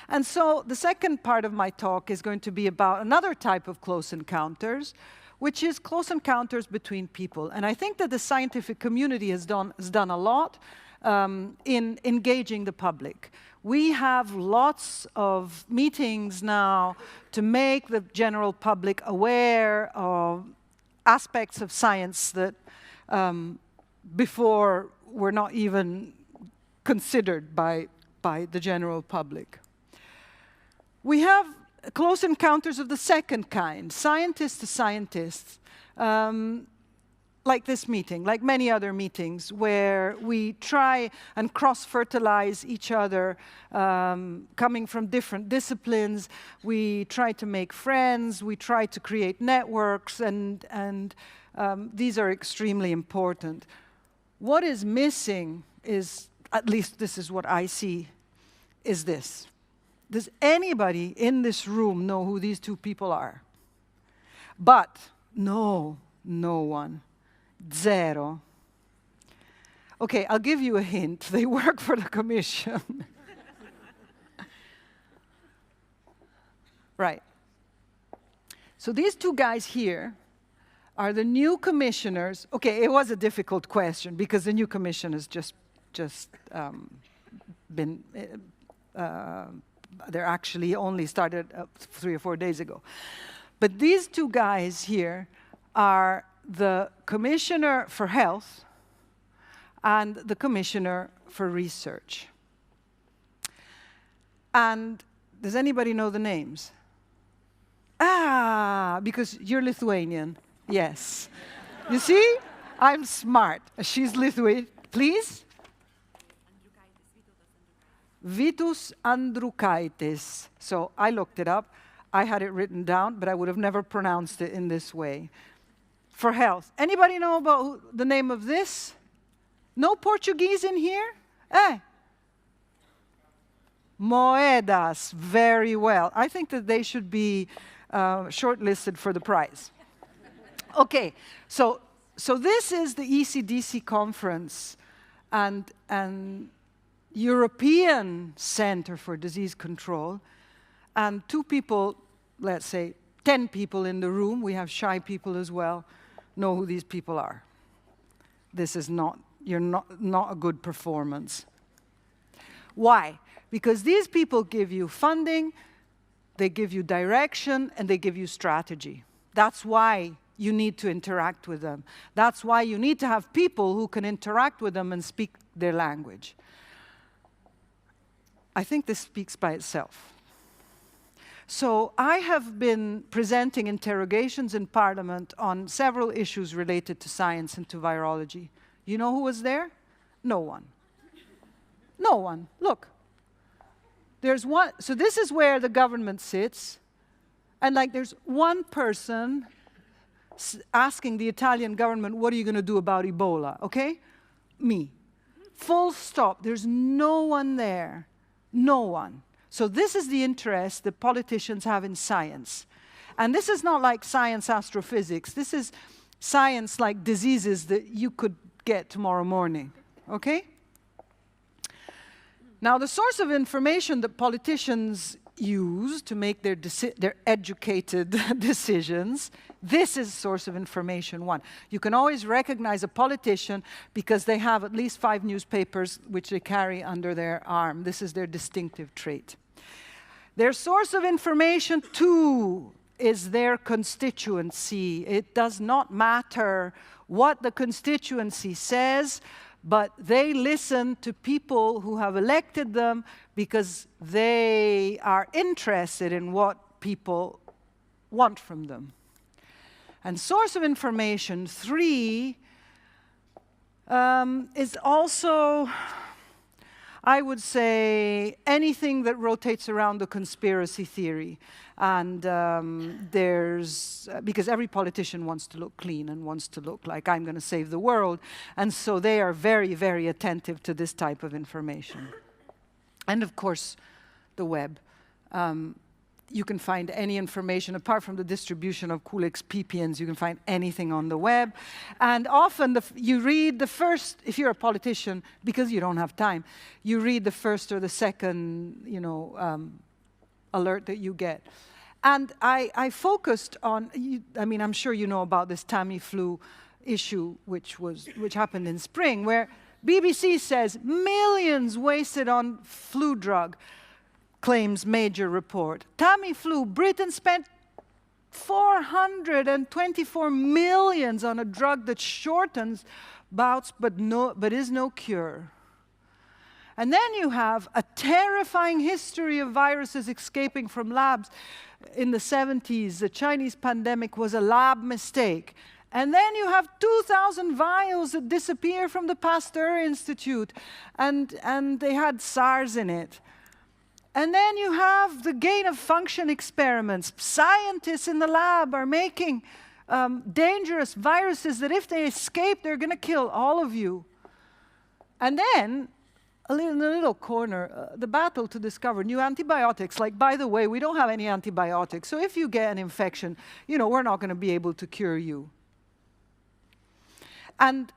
And so the second part of my talk is going to be about another type of close encounters, which is close encounters between people. And I think that the scientific community has done a lot in engaging the public. We have lots of meetings now to make the general public aware of aspects of science that before were not even considered by the general public. We have close encounters of the second kind, scientists to scientists. like this meeting, like many other meetings, where we try and cross-fertilize each other, coming from different disciplines. We try to make friends, we try to create networks, and these are extremely important. What is missing is, at least this is what I see, is this. Does anybody in this room know who these two people are? But no one. Zero. Okay, I'll give you a hint. They work for the Commission. Right. So these two guys here are the new commissioners. Okay, it was a difficult question because the new commission has just been, they're actually only started 3 or 4 days ago. But these two guys here are the Commissioner for Health and the Commissioner for Research. And does anybody know the names? Ah, because you're Lithuanian. Yes. You see? I'm smart. She's Lithuanian. Please? Vitus Andriukaitis. So I looked it up. I had it written down, but I would have never pronounced it in this way. For health. Anybody know about the name of this? No Portuguese in here? Eh? Moedas. Very well. I think that they should be shortlisted for the prize. Okay, so this is the ECDC conference and European Center for Disease Control, and 2 people, let's say 10 people in the room, we have shy people as well, know who these people are. This is not a good performance. Why? Because these people give you funding, they give you direction, and they give you strategy. That's why you need to interact with them. That's why you need to have people who can interact with them and speak their language. I think this speaks by itself. So I have been presenting interrogations in Parliament on several issues related to science and to virology. You know who was there? No one. No one. Look. There's one. So this is where the government sits, and like there's one person asking the Italian government, what are you going to do about Ebola, okay? Me. Full stop. There's no one there. No one. So this is the interest that politicians have in science. And this is not like science astrophysics. This is science like diseases that you could get tomorrow morning, okay? Now, the source of information that politicians use to make their educated decisions, this is source of information 1. You can always recognize a politician because they have at least 5 newspapers which they carry under their arm. This is their distinctive trait. Their source of information 2 is their constituency. It does not matter what the constituency says, but they listen to people who have elected them because they are interested in what people want from them. And source of information 3 is also, I would say, anything that rotates around the conspiracy theory. And because every politician wants to look clean and wants to look like I'm going to save the world. And so they are very, very attentive to this type of information. And of course, the web. You can find any information, apart from the distribution of cool excipients, you can find anything on the web. And often you read the first, if you're a politician, because you don't have time, you read the first or the second, alert that you get. And I focused on, I'm sure you know about this Tamiflu issue, which happened in spring, where BBC says millions wasted on flu drug, claims major report. Tamiflu, Britain spent 424 million on a drug that shortens bouts but is no cure. And then you have a terrifying history of viruses escaping from labs. In the 70s, the Chinese pandemic was a lab mistake. And then you have 2,000 vials that disappear from the Pasteur Institute, and they had SARS in it. And then you have the gain-of-function experiments. Scientists in the lab are making dangerous viruses that if they escape, they're going to kill all of you. And then, in the little corner, the battle to discover new antibiotics. Like, by the way, we don't have any antibiotics, so if you get an infection, you know, we're not going to be able to cure you. And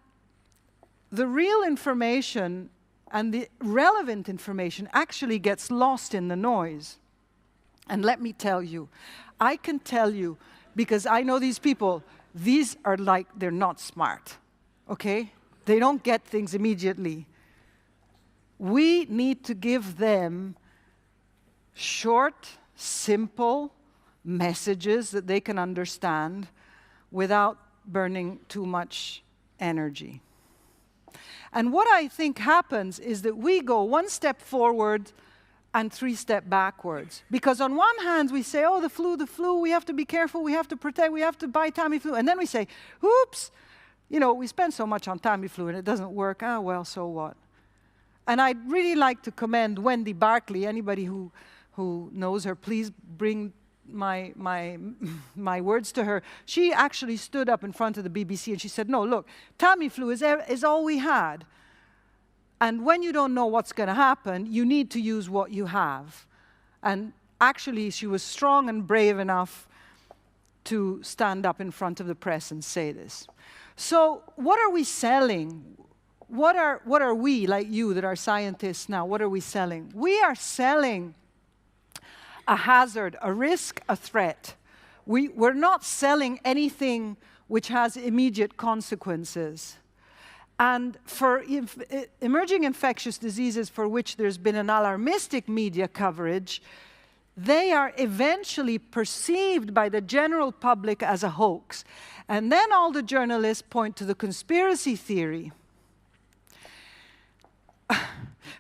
the real information and the relevant information actually gets lost in the noise. And let me tell you, I can tell you, because I know these people, these are like, they're not smart, okay? They don't get things immediately. We need to give them short, simple messages that they can understand without burning too much energy. And what I think happens is that we go one step forward and 3 steps backwards. Because on one hand, we say, oh, the flu, we have to be careful, we have to protect, we have to buy Tamiflu. And then we say, oops, you know, we spend so much on Tamiflu and it doesn't work. Ah, well, so what? And I'd really like to commend Wendy Barkley. Anybody who knows her, please bring my words to her. She actually stood up in front of the BBC and she said, no, look, Tamiflu is all we had. And when you don't know what's going to happen, you need to use what you have. And actually, she was strong and brave enough to stand up in front of the press and say this. So what are we selling? What are we, like you, that are scientists now, what are we selling? We are selling a hazard, a risk, a threat. We're not selling anything which has immediate consequences. And for emerging infectious diseases for which there's been an alarmistic media coverage, they are eventually perceived by the general public as a hoax. And then all the journalists point to the conspiracy theory.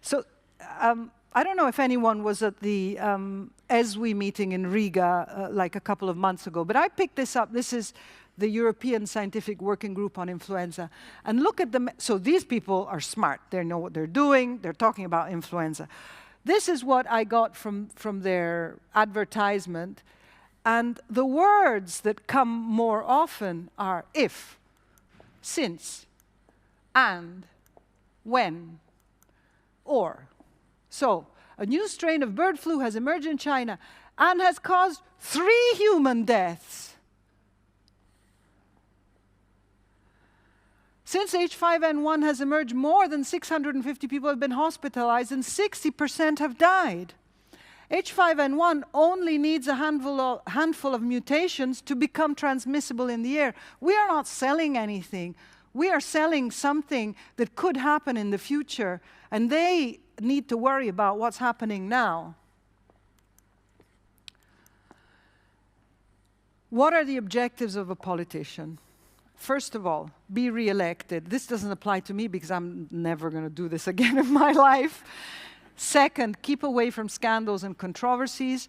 So I don't know if anyone was at the ESWI meeting in Riga like a couple of months ago, but I picked this up. This is the European Scientific Working Group on Influenza. And look at them. So these people are smart. They know what they're doing. They're talking about influenza. This is what I got from their advertisement. And the words that come more often are if, since, and, when, or. So, a new strain of bird flu has emerged in China and has caused 3 human deaths. Since H5N1 has emerged, more than 650 people have been hospitalized and 60% have died. H5N1 only needs a handful of mutations to become transmissible in the air. We are not selling anything. We are selling something that could happen in the future, and they need to worry about what's happening now. What are the objectives of a politician? First of all, be re-elected. This doesn't apply to me because I'm never going to do this again in my life. Second, keep away from scandals and controversies.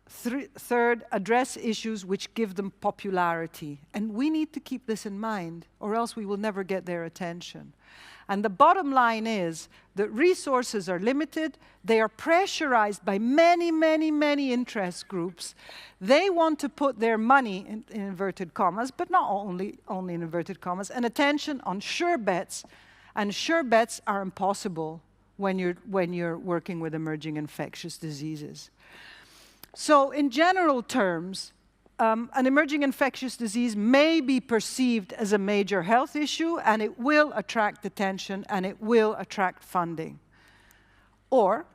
Third, address issues which give them popularity. And we need to keep this in mind, or else we will never get their attention. And the bottom line is that resources are limited. They are pressurized by many, many, many interest groups. They want to put their money, in inverted commas, but not only in inverted commas, and attention on sure bets. And sure bets are impossible when you're working with emerging infectious diseases. So in general terms, an emerging infectious disease may be perceived as a major health issue, and it will attract attention, and it will attract funding. Or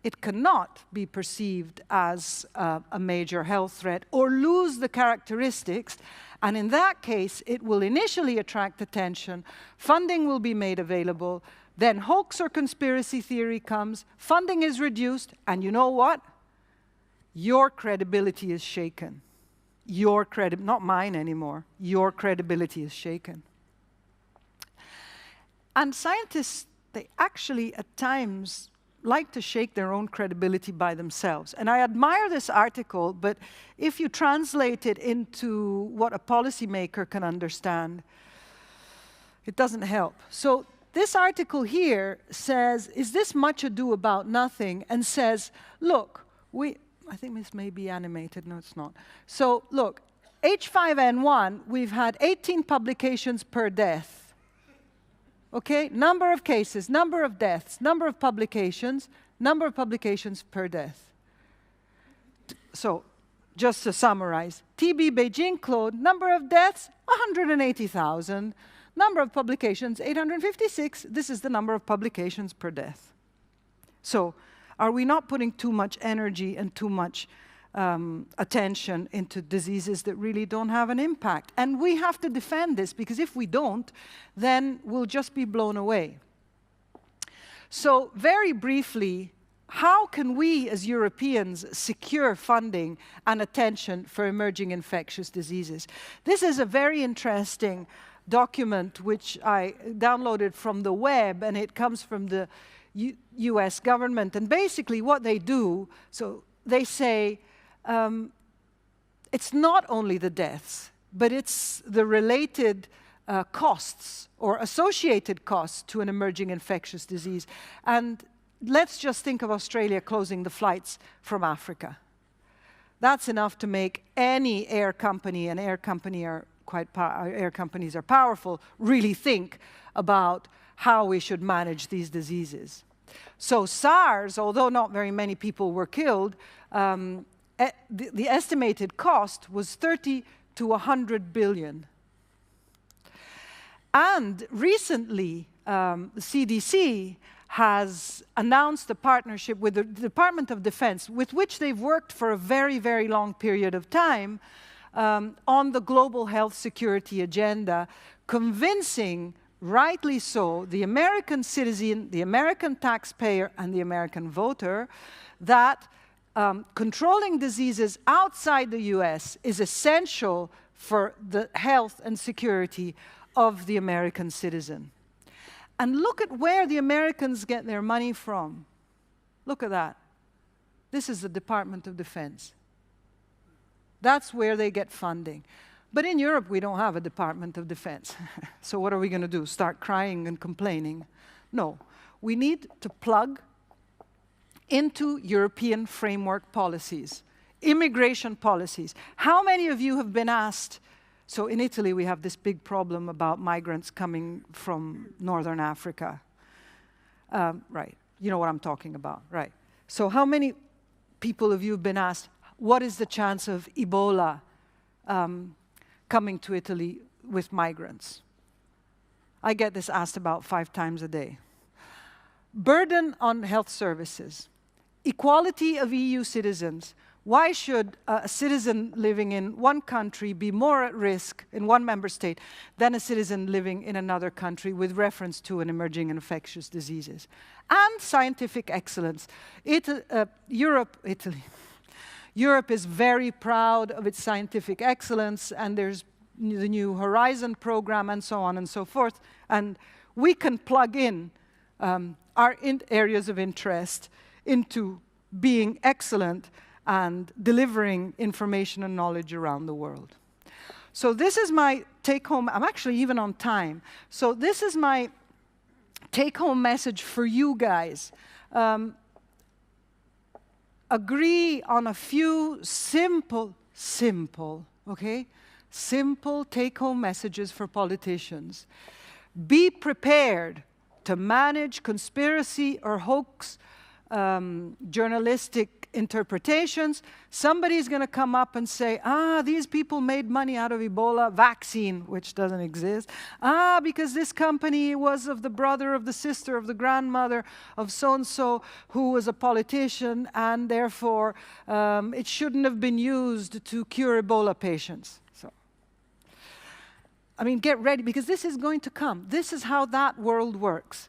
it cannot be perceived as a major health threat or lose the characteristics, and in that case, it will initially attract attention, funding will be made available, then hoax or conspiracy theory comes, funding is reduced, and you know what? Your credibility is shaken. Not mine anymore. Your credibility is shaken. And scientists, they actually at times like to shake their own credibility by themselves. And I admire this article, but if you translate it into what a policymaker can understand, it doesn't help. So this article here says, is this much ado about nothing? And says, look, I think this may be animated. No, it's not. So look, H5N1, we've had 18 publications per death. Okay, number of cases, number of deaths, number of publications per death. So, just to summarize, TB Beijing Claude, number of deaths, 180,000. Number of publications, 856. This is the number of publications per death. So, are we not putting too much energy and too much attention into diseases that really don't have an impact? And we have to defend this, because if we don't, then we'll just be blown away. So very briefly, how can we as Europeans secure funding and attention for emerging infectious diseases? This is a very interesting document which I downloaded from the web, and it comes from the US government. And basically what they do, so they say, it's not only the deaths, but it's the related costs or associated costs to an emerging infectious disease. And let's just think of Australia closing the flights from Africa. That's enough to make any air company, and air companies are powerful, really think about how we should manage these diseases. So SARS, although not very many people were killed, the estimated cost was 30 to 100 billion. And recently, the CDC has announced a partnership with the Department of Defense, with which they've worked for a very, very long period of time on the global health security agenda, convincing, rightly so, the American citizen, the American taxpayer, and the American voter that controlling diseases outside the US is essential for the health and security of the American citizen. And look at where the Americans get their money from. Look at that. This is the Department of Defense. That's where they get funding. But in Europe, we don't have a Department of Defense. So what are we going to do? Start crying and complaining? No. We need to plug into European framework policies, immigration policies. How many of you have been asked, so in Italy we have this big problem about migrants coming from Northern Africa. Right, you know what I'm talking about, right. So how many people of you have been asked, what is the chance of Ebola coming to Italy with migrants? I get this asked about 5 times a day. Burden on health services. Equality of EU citizens. Why should a citizen living in one country be more at risk in one member state than a citizen living in another country with reference to an emerging infectious diseases? And scientific excellence. Europe is very proud of its scientific excellence, and there's the new Horizon program and so on and so forth. And we can plug in our areas of interest into being excellent and delivering information and knowledge around the world. So this is my take-home. I'm actually even on time. So this is my take-home message for you guys. Agree on a few simple take-home messages for politicians. Be prepared to manage conspiracy or hoax journalistic interpretations. Somebody's going to come up and say, these people made money out of Ebola vaccine, which doesn't exist. Because this company was of the brother, of the sister, of the grandmother of so-and-so who was a politician, and therefore it shouldn't have been used to cure Ebola patients. So, I mean, get ready, because this is going to come. This is how that world works.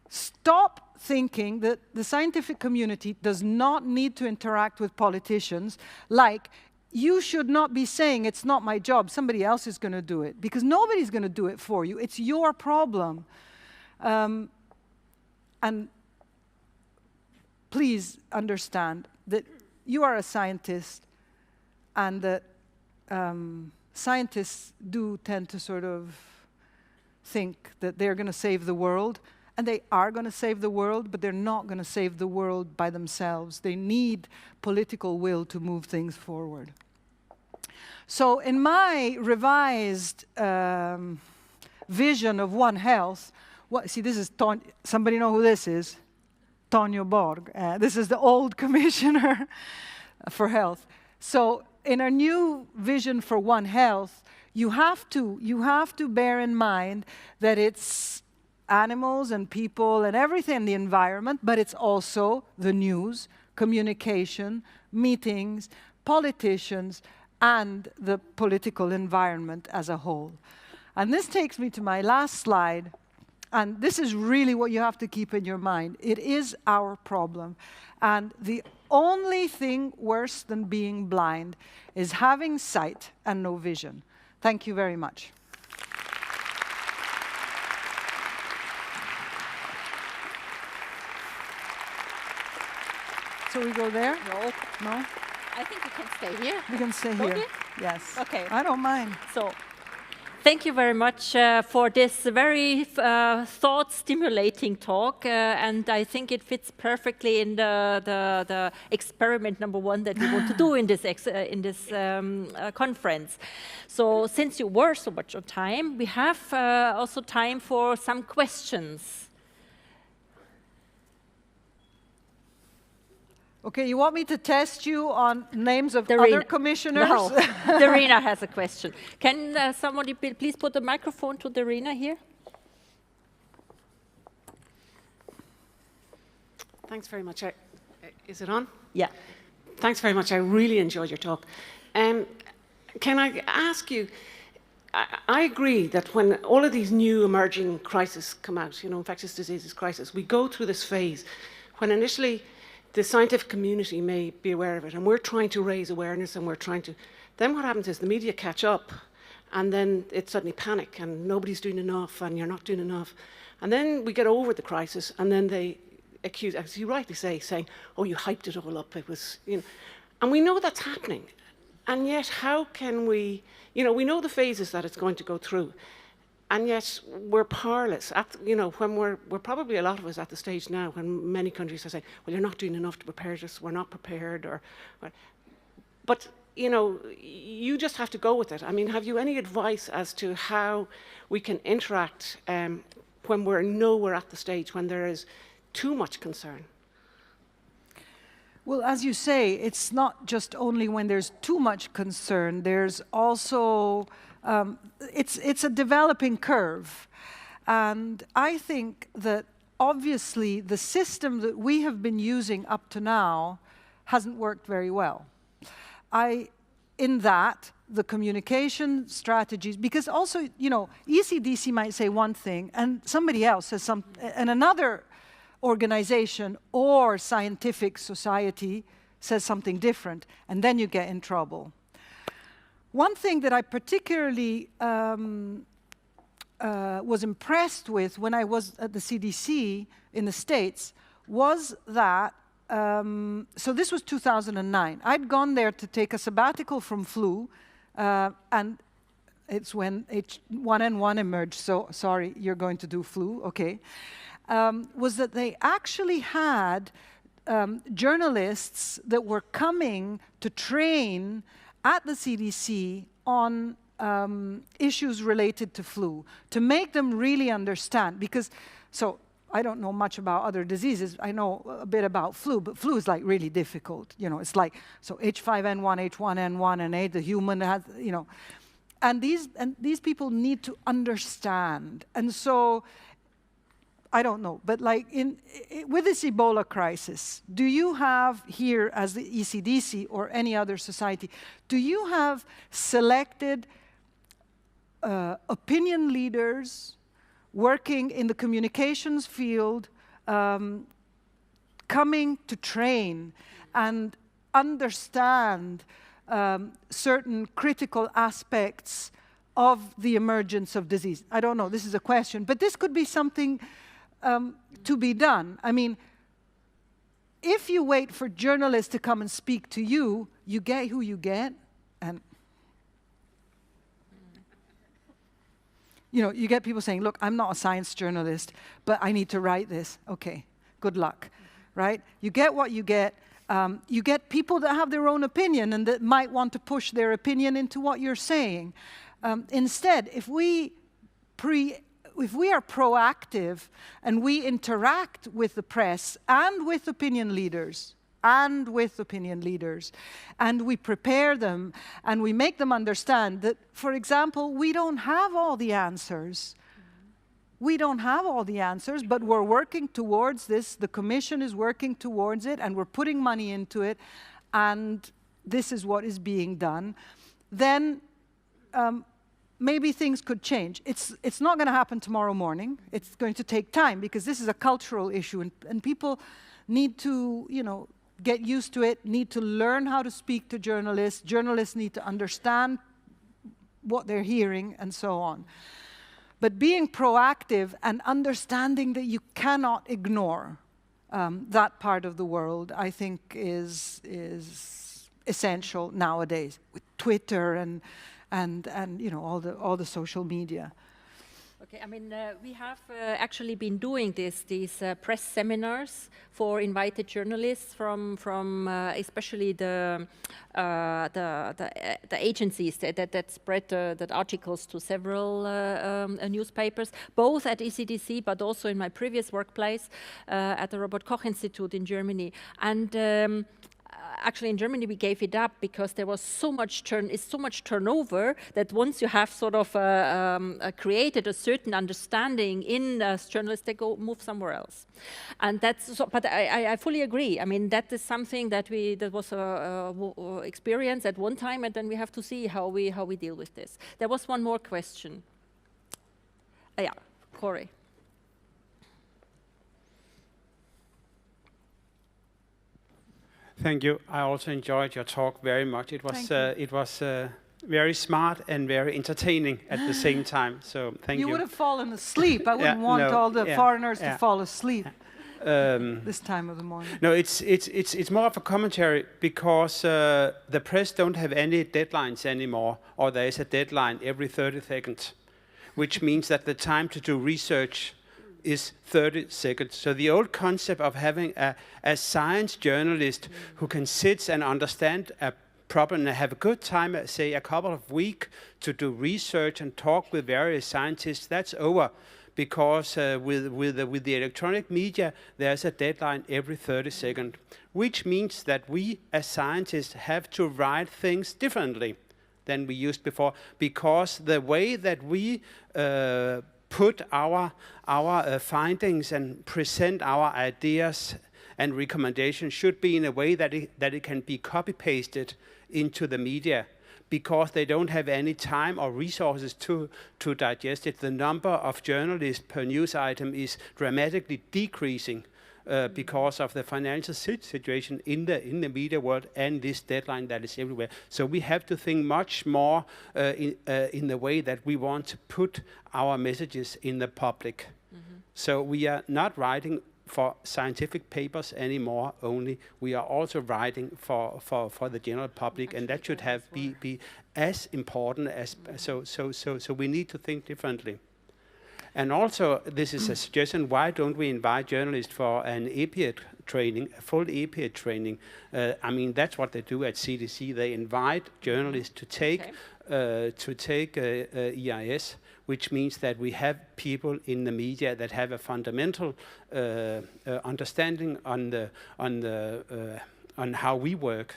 Stop thinking that the scientific community does not need to interact with politicians, like you should not be saying, it's not my job, somebody else is going to do it, because nobody's going to do it for you. It's your problem. And please understand that you are a scientist, and that scientists do tend to sort of think that they're going to save the world, and they are going to save the world, but they're not going to save the world by themselves. They need political will to move things forward. So in my revised vision of One Health, see, this is somebody know who this is? Tonio Borg. This is the old commissioner for health. So in our new vision for One Health, you have to bear in mind that it's animals and people and everything, the environment, but it's also the news, communication, meetings, politicians, and the political environment as a whole. And this takes me to my last slide, and this is really what you have to keep in your mind. It is our problem, and the only thing worse than being blind is having sight and no vision. Thank you very much. So we go there? No. No? I think we can stay here. We can stay here. Okay? Yes. Okay. I don't mind. So, thank you very much for this very thought-stimulating talk, and I think it fits perfectly in the experiment number 1 that we want to do in this conference. So, since you were so much on time, we have also time for some questions. Okay, you want me to test you on names of other commissioners? No, Darina has a question. Can somebody please put the microphone to Darina here? Thanks very much. Is it on? Yeah. Thanks very much. I really enjoyed your talk. Can I ask you, I agree that when all of these new emerging crises come out, you know, infectious diseases crisis, we go through this phase when initially the scientific community may be aware of it, and we're trying to raise awareness, and then what happens is the media catch up, and then it's suddenly panic, and nobody's doing enough, and you're not doing enough. And then we get over the crisis, and then they accuse, as you rightly say, saying, oh, you hyped it all up, it was, you know. And we know that's happening. And yet, how can we, you know, we know the phases that it's going to go through, and yet we're powerless. You know, when we're probably a lot of us at the stage now when many countries are saying, well, you're not doing enough to prepare us, we're not prepared, but you know, you just have to go with it. I mean, have you any advice as to how we can interact when we're at the stage when there is too much concern? Well, as you say, it's not just only when there's too much concern, there's also it's a developing curve. And I think that obviously the system that we have been using up to now hasn't worked very well. In that, the communication strategies, because also, you know, ECDC might say one thing and somebody else says and another organization or scientific society says something different, and then you get in trouble. One thing that I particularly was impressed with when I was at the CDC in the States was that, so this was 2009. I'd gone there to take a sabbatical from flu, and it's when H1N1 emerged, so sorry, you're going to do flu, okay. Was that they actually had journalists that were coming to train at the CDC on issues related to flu, to make them really understand. Because, so I don't know much about other diseases. I know a bit about flu, but flu is like really difficult. You know, it's like, so H5N1, H1N1, and A, the human has, you know. And these people need to understand. And so, I don't know, but like with this Ebola crisis, do you have here as the ECDC or any other society, do you have selected opinion leaders working in the communications field, coming to train and understand certain critical aspects of the emergence of disease? I don't know, this is a question, but this could be something to be done. I mean, if you wait for journalists to come and speak to you, you get who you get, and you get people saying, look, I'm not a science journalist, but I need to write this. Okay, good luck, right? You get what you get. You get people that have their own opinion and that might want to push their opinion into what you're saying. Instead, if we are proactive and we interact with the press and with opinion leaders, and we prepare them and we make them understand that, for example, we don't have all the answers. We don't have all the answers, but we're working towards this. The Commission is working towards it, and we're putting money into it, and this is what is being done. Then maybe things could change. It's not going to happen tomorrow morning. It's going to take time, because this is a cultural issue, and people need to, get used to it, need to learn how to speak to journalists. Journalists need to understand what they're hearing, and so on. But being proactive and understanding that you cannot ignore that part of the world, I think is essential nowadays with Twitter and all the social media. Okay, I mean, we have actually been doing these press seminars for invited journalists from especially the agencies that spread that articles to several newspapers, both at ECDC but also in my previous workplace at the Robert Koch Institute in Germany. And actually, in Germany, we gave it up because there was so much turnover that once you have sort of created a certain understanding in journalists, they move somewhere else. And that's so, but I fully agree. I mean, that is something that was a experience at one time, and then we have to see how we deal with this. There was one more question. Yeah, Corey. Thank you. I also enjoyed your talk very much. It was very smart and very entertaining at the same time. So thank you. You would have fallen asleep. I wouldn't want all the foreigners to fall asleep this time of the morning. No, it's more of a commentary, because the press don't have any deadlines anymore, or there is a deadline every 30 seconds, which means that the time to do research is 30 seconds. So the old concept of having a science journalist who can sit and understand a problem and have a good time, say a couple of weeks to do research and talk with various scientists, that's over. Because with the electronic media, there's a deadline every 30 seconds, which means that we as scientists have to write things differently than we used before, because the way that we put our findings and present our ideas and recommendations should be in a way that it can be copy-pasted into the media, because they don't have any time or resources to digest it. The number of journalists per news item is dramatically decreasing because of the financial situation in the media world and this deadline that is everywhere. So we have to think much more in the way that we want to put our messages in the public. Mm-hmm. So we are not writing for scientific papers anymore only. We are also writing for the general public, and that should have be as important as so we need to think differently. And also, this is a suggestion, why don't we invite journalists for an EPID training, a full EPID training? I mean, that's what they do at CDC. They invite journalists to take EIS, which means that we have people in the media that have a fundamental understanding on how we work.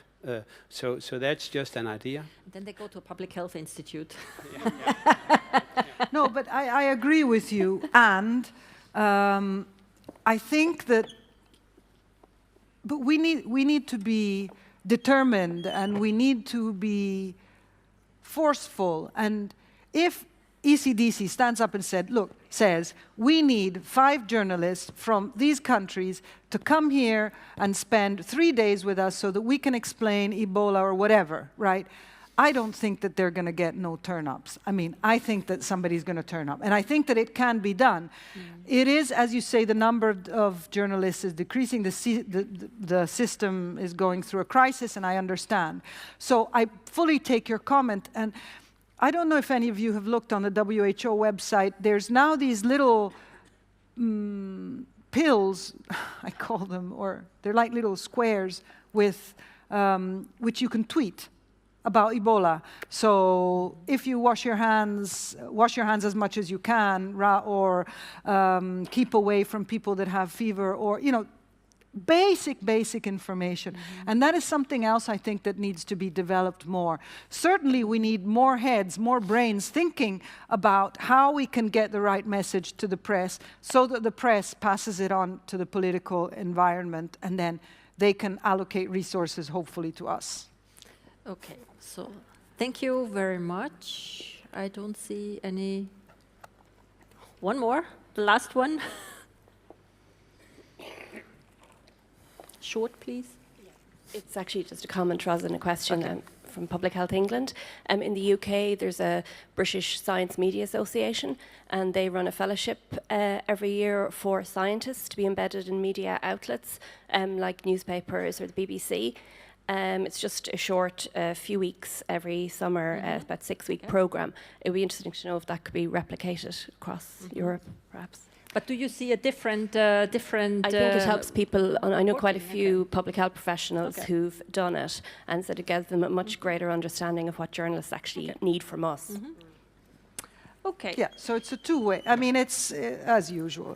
So that's just an idea. And then they go to a public health institute. No, but I agree with you, and I think that. But we need to be determined, and we need to be forceful. And if ECDC stands up and says, we need 5 journalists from these countries to come here and spend 3 days with us so that we can explain Ebola or whatever, right? I don't think that they're going to get no turn-ups. I mean, I think that somebody's going to turn up. And I think that it can be done. It is, as you say, the number of journalists is decreasing. The system is going through a crisis, and I understand. So I fully take your comment. And I don't know if any of you have looked on the WHO website. There's now these little pills, I call them, or they're like little squares with which you can tweet about Ebola. So if you wash your hands as much as you can, or keep away from people that have fever, or, you know, basic information. And that is something else I think that needs to be developed more. Certainly we need more heads, more brains thinking about how we can get the right message to the press so that the press passes it on to the political environment, and then they can allocate resources, hopefully, to us. Okay, so thank you very much. I don't see any. One more, the last one. Short, please. It's actually just a comment rather than a question. From Public Health England. In the UK, there's a British Science Media Association, and they run a fellowship every year for scientists to be embedded in media outlets like newspapers or the BBC. It's just a short few weeks every summer, about 6-week program. It would be interesting to know if that could be replicated across Europe, perhaps. But do you see a different? I think it helps people. I know quite a few public health professionals who've done it, and so it gives them a much greater understanding of what journalists actually need from us. Okay. Yeah, so it's a two-way. I mean, it's as usual.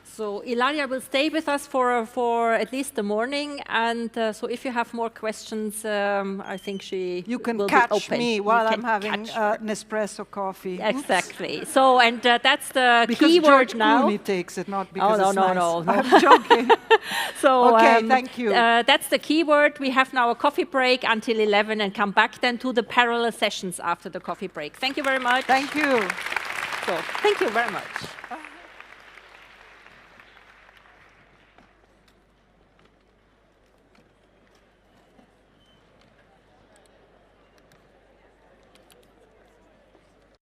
So Ilaria will stay with us for at least the morning, and so if you have more questions, I think you can will catch be open. me while I'm having an espresso coffee. Exactly. So, and that's the because key George word now. Clooney takes it, not because no, it's no, nice. no. I'm joking. So okay, thank you. That's the key word. We have now a coffee break until 11, and come back then to the parallel sessions after the coffee break. Thank you very much. Thank you. So, thank you very much.